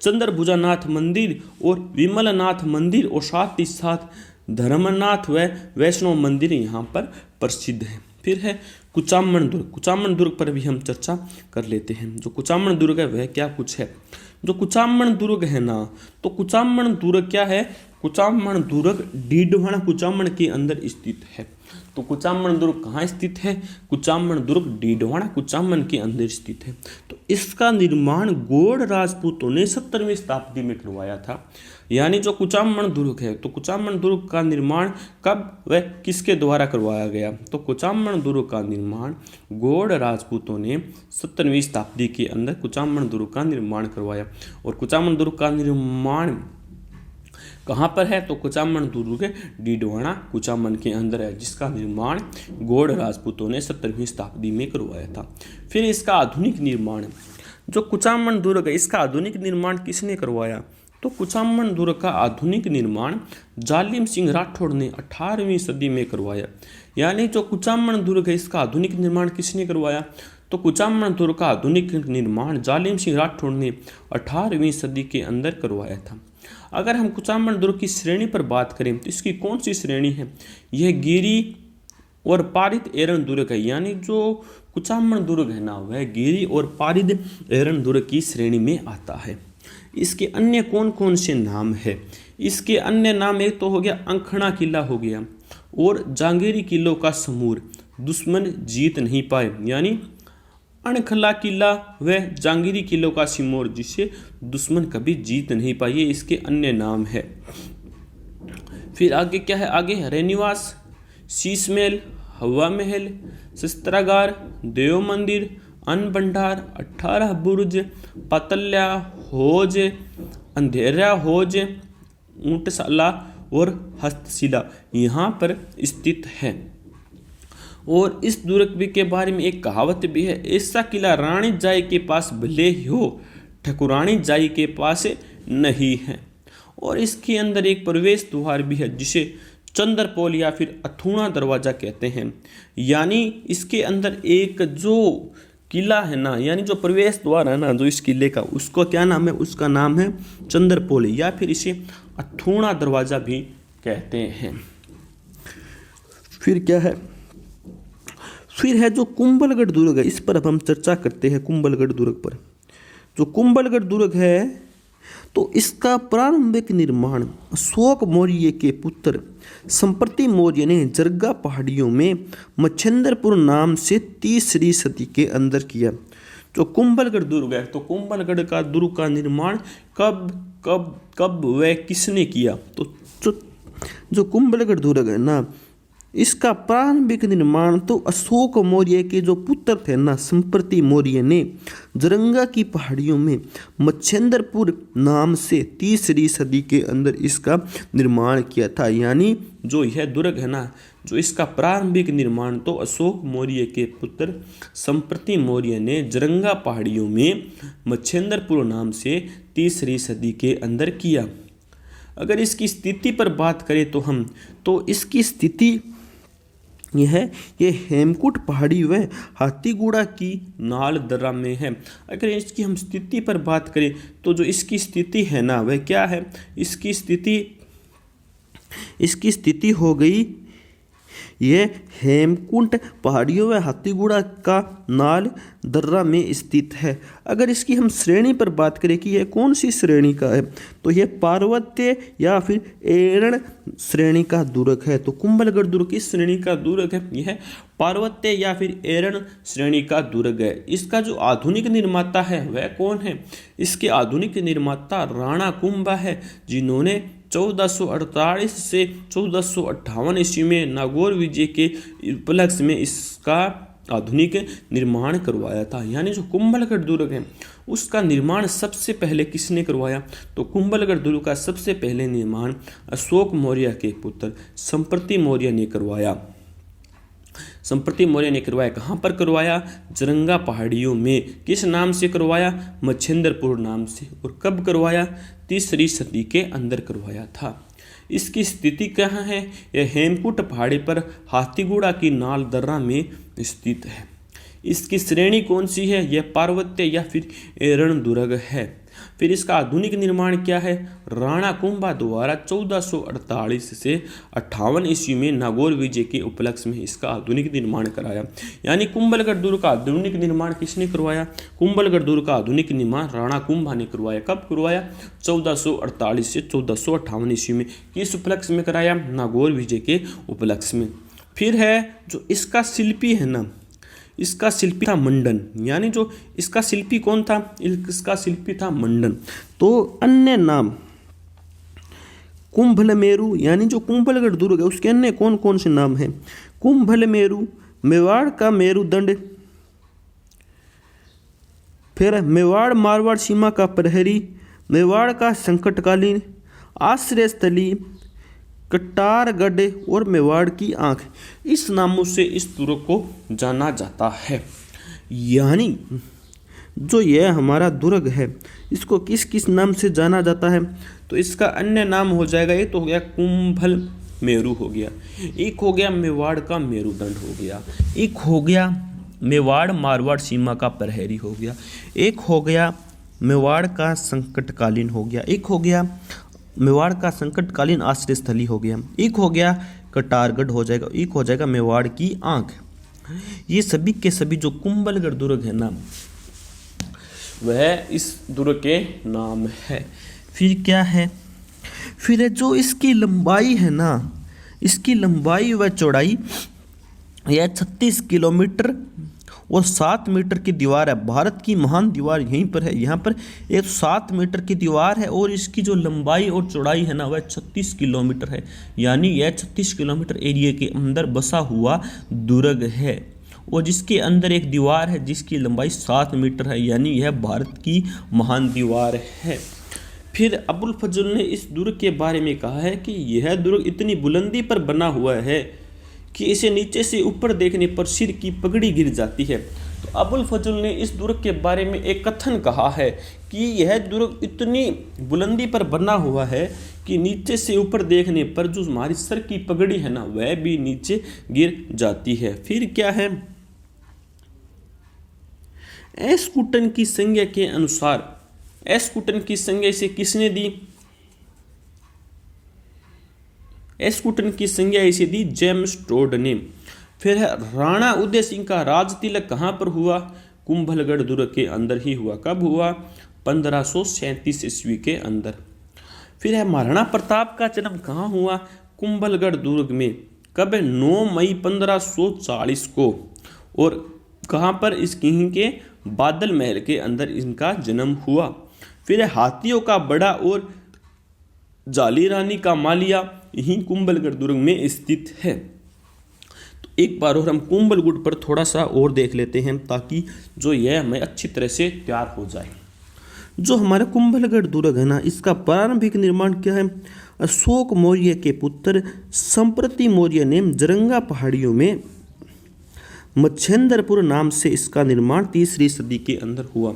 चंद्रभुजानाथ मंदिर और विमलनाथ मंदिर और साथ ही साथ धर्मनाथ व वैष्णव मंदिर यहाँ पर प्रसिद्ध है। फिर है कुचामन दुर्ग। कुचामन दुर्ग पर भी हम चर्चा कर लेते हैं। जो कुचामन दुर्ग है वह क्या कुछ है। जो कुचामन दुर्ग है ना, तो कुचामन दुर्ग क्या है, कुचामन दुर्ग डीडवाना कुचामन के अंदर स्थित है। तो कुचामन दुर्ग कहाँ स्थित है, कुचामन दुर्ग डीडवाना कुचामन के अंदर स्थित है। तो इसका निर्माण गौड़ राजपूतों ने 17वीं शताब्दी में करवाया था। यानी जो कुचामन दुर्ग है, तो कुचामन दुर्ग का निर्माण कब व किसके द्वारा करवाया गया, तो कुचामन दुर्ग का निर्माण गौड़ राजपूतों ने 17वीं शताब्दी के अंदर कुचामन दुर्ग का निर्माण करवाया। और कुचामन दुर्ग का निर्माण कहाँ पर है, तो कुचामन दुर्ग डीडवाना कुचामन के अंदर है, जिसका निर्माण गौड़ राजपूतों ने 17वीं शताब्दी में करवाया था। फिर इसका आधुनिक निर्माण, जो कुचामन दुर्ग है इसका आधुनिक निर्माण किसने करवाया, तो कुचामन दुर्ग का आधुनिक निर्माण जालिम सिंह राठौड़ ने 18वीं सदी में करवाया। यानी जो कुचामन दुर्ग है इसका आधुनिक निर्माण किसने करवाया, तो कुचामन दुर्ग का आधुनिक निर्माण जालिम सिंह राठौड़ ने 18वीं सदी के अंदर करवाया था। अगर हम कुचामन दुर्ग की श्रेणी पर बात करें तो इसकी कौन सी श्रेणी है, यह गिरी और पारिद एरन दुर्ग है। यानी जो कुचामन दुर्ग है ना वह गिरी और पारिद एरन दुर्ग की श्रेणी में आता है। इसके अन्य कौन कौन से नाम है, इसके अन्य नाम एक तो हो गया अंखणा किला हो गया, और जांगीरी किलों का समूर दुश्मन जीत नहीं पाए। यानी अणखला किला व जांगीरी किलों का सिमोर जिसे दुश्मन कभी जीत नहीं पाए, ये इसके अन्य नाम है। फिर आगे क्या है, आगे हरेनिवास, शीश महल, हवा महल, शस्त्रागार, देव मंदिर, अन्न भंडार, 18 बुर्ज, पतल्या होज, अंधेरा होज, ऊंटशाला और हस्तशिला यहाँ पर स्थित है। और इस दुर्ग के बारे में एक कहावत भी है, ऐसा किला रानी जाई के पास भले ही हो, ठकुरानी जाई के पास नहीं है। और इसके अंदर एक प्रवेश द्वार भी है जिसे चंद्रपोल या फिर अथूणा दरवाजा कहते हैं। यानी इसके अंदर एक जो किला है ना, यानी जो प्रवेश द्वार है ना जो इस किले का, उसको क्या नाम है, उसका नाम है चंद्रपोल या फिर इसे अथूणा दरवाजा भी कहते हैं। फिर क्या है, फिर है जो कुंभलगढ़ दुर्ग है, इस पर अब हम चर्चा करते हैं कुंभलगढ़ दुर्ग पर। जो कुंभलगढ़ दुर्ग है तो इसका प्रारंभिक निर्माण अशोक मौर्य के पुत्र संप्रति मौर्य ने जरगा पहाड़ियों में मच्छेंद्रपुर नाम से 3री सदी के अंदर किया। जो कुंभलगढ़ दुर्ग है, तो कुंभलगढ़ का दुर्ग का निर्माण कब कब कब व किसने किया, तो जो कुंभलगढ़ दुर्ग है ना इसका प्रारंभिक निर्माण तो अशोक मौर्य के जो पुत्र थे ना, संप्रति मौर्य ने जरंगा की पहाड़ियों में मच्छेंद्रपुर नाम से तीसरी सदी के अंदर इसका निर्माण किया था। यानी जो यह दुर्ग है ना, जो इसका प्रारंभिक निर्माण तो अशोक मौर्य के पुत्र संप्रति मौर्य ने जरंगा पहाड़ियों में मच्छेंद्रपुर नाम से तीसरी सदी के अंदर किया। अगर इसकी स्थिति पर बात करें तो इसकी स्थिति ये हेमकूट पहाड़ी व हाथीगुड़ा की नाल दर्रा में है। अगर इसकी हम स्थिति पर बात करें तो जो इसकी स्थिति है ना, वह क्या है? इसकी स्थिति हो गई, ये हेमकुंट पहाड़ियों व हाथीगुड़ा का नाल दर्रा में स्थित है। अगर इसकी हम श्रेणी पर बात करें कि यह कौन सी श्रेणी का है, तो यह पार्वत्य या फिर एरण श्रेणी का दुर्ग है। तो कुंभलगढ़ दुर्ग किस श्रेणी का दुर्ग है? यह पार्वत्य या फिर एरण श्रेणी का दुर्ग है। इसका जो आधुनिक निर्माता है वह कौन है? इसके आधुनिक निर्माता राणा कुंभा है, जिन्होंने 1448 से 1458 ईस्वी में नागौर विजय के उपलक्ष्य में इसका आधुनिक निर्माण करवाया था। यानी जो कुंभलगढ़ दुर्ग है उसका निर्माण सबसे पहले किसने करवाया? तो कुंभलगढ़ दुर्ग का सबसे पहले निर्माण अशोक मौर्य के पुत्र संप्रति मौर्य ने करवाया। संप्रति मौर्य ने करवाया। कहाँ पर करवाया? जरंगा पहाड़ियों में। किस नाम से करवाया? मच्छेंद्रपुर नाम से। और कब करवाया? तीसरी सदी के अंदर करवाया था। इसकी स्थिति कहाँ है? यह हेमकूट पहाड़ी पर हाथीगुड़ा की नाल दर्रा में स्थित है। इसकी श्रेणी कौन सी है? यह पार्वत्य या फिर एरण दुर्ग है। फिर इसका आधुनिक निर्माण क्या है? राणा कुंभा द्वारा 1448 से 58 ईस्वी में नागौर विजय के उपलक्ष्य में इसका आधुनिक निर्माण कराया। यानी कुंभलगढ़ दुर्ग का आधुनिक निर्माण किसने करवाया? कुंभलगढ़ दुर्ग का आधुनिक निर्माण राणा कुंभा ने करवाया। कब करवाया? 1448 से 1458 ईस्वी में। किस उपलक्ष्य में कराया? नागौर विजय के उपलक्ष्य में। फिर है जो इसका शिल्पी है ना, इसका शिल्पी था मंडन। यानी जो इसका शिल्पी कौन था? इसका शिल्पी था मंडन। तो अन्य नाम कुंभलमेरु, यानी जो कुंभलगढ़ दुर्ग है उसके अन्य कौन कौन से नाम हैं? कुंभलमेरु, मेवाड़ का मेरुदंड, फिर मेवाड़ मारवाड़ सीमा का प्रहरी, मेवाड़ का संकटकालीन, आश्रय स्थली, कटारगढ़ और मेवाड़ की आंख। इस नामों से इस दुर्ग को जाना जाता है। यानी जो यह हमारा दुर्ग है इसको किस किस नाम से जाना जाता है? तो इसका अन्य नाम हो जाएगा, एक तो हो गया कुंभल मेरु हो गया, एक हो गया मेवाड़ का मेरुदंड हो गया, एक हो गया मेवाड़ मारवाड़ सीमा का प्रहरी हो गया, एक हो गया मेवाड़ का संकटकालीन हो गया, एक हो गया मेवाड़ का संकटकालीन आश्रय स्थली हो गया, एक हो गया कटारगढ़ हो जाएगा, एक हो जाएगा मेवाड़ की आंख। ये सभी के सभी जो कुंभलगढ़ दुर्ग है ना, वह इस दुर्ग के नाम है। फिर क्या है? फिर जो इसकी लंबाई है ना, इसकी लंबाई व चौड़ाई यह 36 किलोमीटर और 7 मीटर की दीवार है। भारत की महान दीवार यहीं पर है। यहाँ पर 107 मीटर की दीवार है और इसकी जो लंबाई और चौड़ाई है ना वह 36 किलोमीटर है। यानी यह 36 किलोमीटर एरिया के अंदर बसा हुआ दुर्ग है और जिसके अंदर एक दीवार है जिसकी लंबाई 7 मीटर है। यानी यह भारत की महान दीवार है। फिर अबुल फजल ने इस दुर्ग के बारे में कहा है कि यह दुर्ग इतनी बुलंदी पर बना हुआ है कि इसे नीचे से ऊपर देखने पर सिर की पगड़ी गिर जाती है। तो अबुल फजल ने इस दुर्ग के बारे में एक कथन कहा है कि यह दुर्ग इतनी बुलंदी पर बना हुआ है कि नीचे से ऊपर देखने पर जो हमारी सर की पगड़ी है ना वह भी नीचे गिर जाती है। फिर क्या है? एस्कुटन की संज्ञा के अनुसार, एस्कुटन की संज्ञा इसे किसने दी? एस्कुटन की संज्ञा इसे दी जेम्स टोड ने। फिर है राणा उदय सिंह का राज तिलक कहाँ पर हुआ? कुंभलगढ़ दुर्ग के अंदर ही हुआ। कब हुआ? 1537 ईस्वी के अंदर। फिर है महाराणा प्रताप का जन्म कहाँ हुआ? कुंभलगढ़ दुर्ग में। कब? 9 मई 1540 को। और कहाँ पर? इनके बादल महल के अंदर इनका जन्म हुआ। फिर है हाथियों का बड़ा और जाली रानी का मालिया, यही कुंभलगढ़ दुर्ग में स्थित है। एक बार और हम कुंभलगढ़ पर थोड़ा सा और देख लेते हैं ताकि जो यह हमें अच्छी तरह से तैयार हो जाए। जो हमारा कुंभलगढ़ दुर्ग है ना, इसका प्रारंभिक निर्माण क्या है? अशोक मौर्य के पुत्र संप्रति मौर्य ने जरंगा पहाड़ियों में मच्छेंद्रपुर नाम से इसका निर्माण 3री सदी के अंदर हुआ।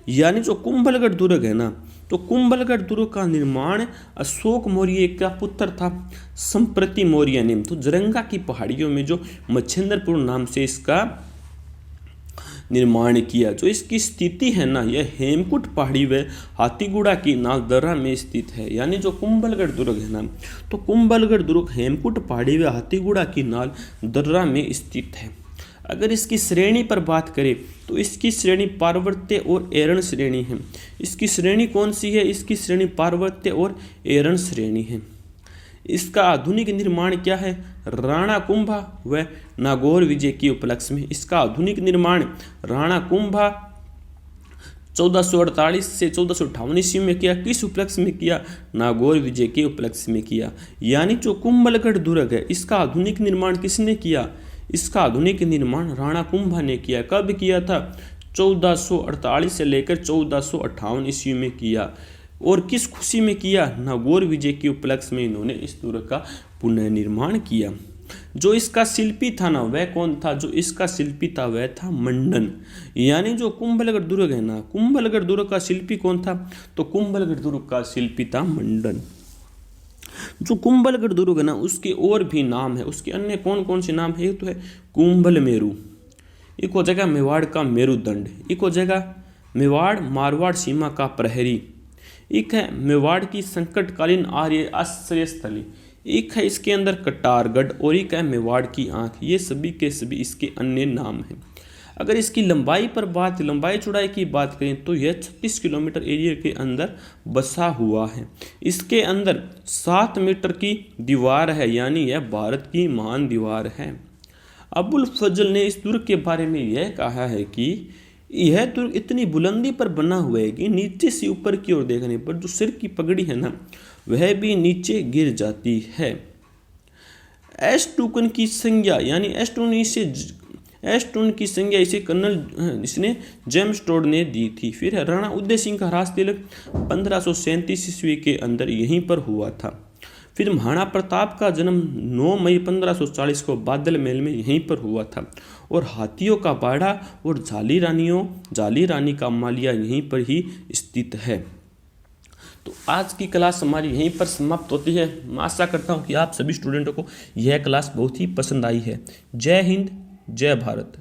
यानी जो कुंभलगढ़ दुर्ग है ना, तो कुंभलगढ़ दुर्ग का निर्माण अशोक मौर्य का पुत्र था संप्रति मौर्य ने तो जरंगा की पहाड़ियों में जो मच्छेंद्रपुर नाम से इसका निर्माण किया। जो इसकी स्थिति है ना, यह हेमकुट पहाड़ी व हाथीगुड़ा की नाल दर्रा में स्थित है। यानी जो कुंभलगढ़ दुर्ग है ना, तो कुंभलगढ़ दुर्ग हेमकुट पहाड़ी व हाथीगुड़ा की नाल दर्रा में स्थित है। अगर इसकी श्रेणी पर बात करें तो इसकी श्रेणी पार्वत्य और एरण श्रेणी है। इसकी श्रेणी कौन सी है? इसकी श्रेणी पार्वत्य और एरण श्रेणी है। इसका आधुनिक निर्माण क्या है? राणा कुंभा व नागौर विजय के उपलक्ष्य में इसका आधुनिक निर्माण राणा कुंभा 1448 से 1458 ईस्वी में किया। किस उपलक्ष्य में किया? नागौर विजय के उपलक्ष्य में किया। यानी जो कुंभलगढ़ दुर्ग है, इसका आधुनिक निर्माण किसने किया? इसका आधुनिक निर्माण राणा कुंभा ने किया। कब किया था? 1448 से लेकर 1458 ईस्वी में किया। और किस खुशी में किया? नागौर विजय के उपलक्ष्य में इन्होंने इस दुर्ग का पुनर्निर्माण किया। जो इसका शिल्पी था ना, वह कौन था? जो इसका शिल्पी था वह था मंडन। यानी जो कुंभलगढ़ दुर्ग है ना, कुंभलगढ़ दुर्ग का शिल्पी कौन था? तो कुंभलगढ़ दुर्ग का शिल्पी था मंडन। जो कुंभलगढ़ दुर्ग है ना, उसके और भी नाम है। उसके अन्य कौन कौन से नाम है? एक तो है कुंभल मेरू, एक हो जाएगा मेवाड़ का मेरुदंड, एक हो जाएगा मेवाड़ मारवाड़ सीमा का प्रहरी, एक है मेवाड़ की संकटकालीन आर्य आश्रय स्थली, एक है इसके अंदर कटारगढ़ और एक है मेवाड़ की आंख। ये सभी के सभी इसके अन्य नाम हैं। अगर इसकी लंबाई पर लंबाई चौड़ाई की बात करें तो यह 36 किलोमीटर एरिया के अंदर बसा हुआ है। इसके अंदर 7 मीटर की दीवार है, यानी यह भारत की महान दीवार है। अबुल फजल ने इस दुर्ग के बारे में यह कहा है कि यह दुर्ग इतनी बुलंदी पर बना हुआ है कि नीचे से ऊपर की ओर देखने पर जो सिर की पगड़ी है ना, वह भी नीचे गिर जाती है। एस्टूकन की संज्ञा, यानी एस्टून की संज्ञा इसे कर्नल इसने जेम्स टोड ने दी थी। फिर राणा उदय सिंह का राज तिलक 1537 ईस्वी के अंदर यहीं पर हुआ था। फिर महाराणा प्रताप का जन्म 9 मई 1540 को बादल महल में यहीं पर हुआ था। और हाथियों का बाड़ा और जाली रानी का मालिया यहीं पर ही स्थित है। तो आज की क्लास हमारी यहीं पर समाप्त होती है। मैं आशा करता हूँ कि आप सभी स्टूडेंटों को यह क्लास बहुत ही पसंद आई है। जय हिंद, जय भारत।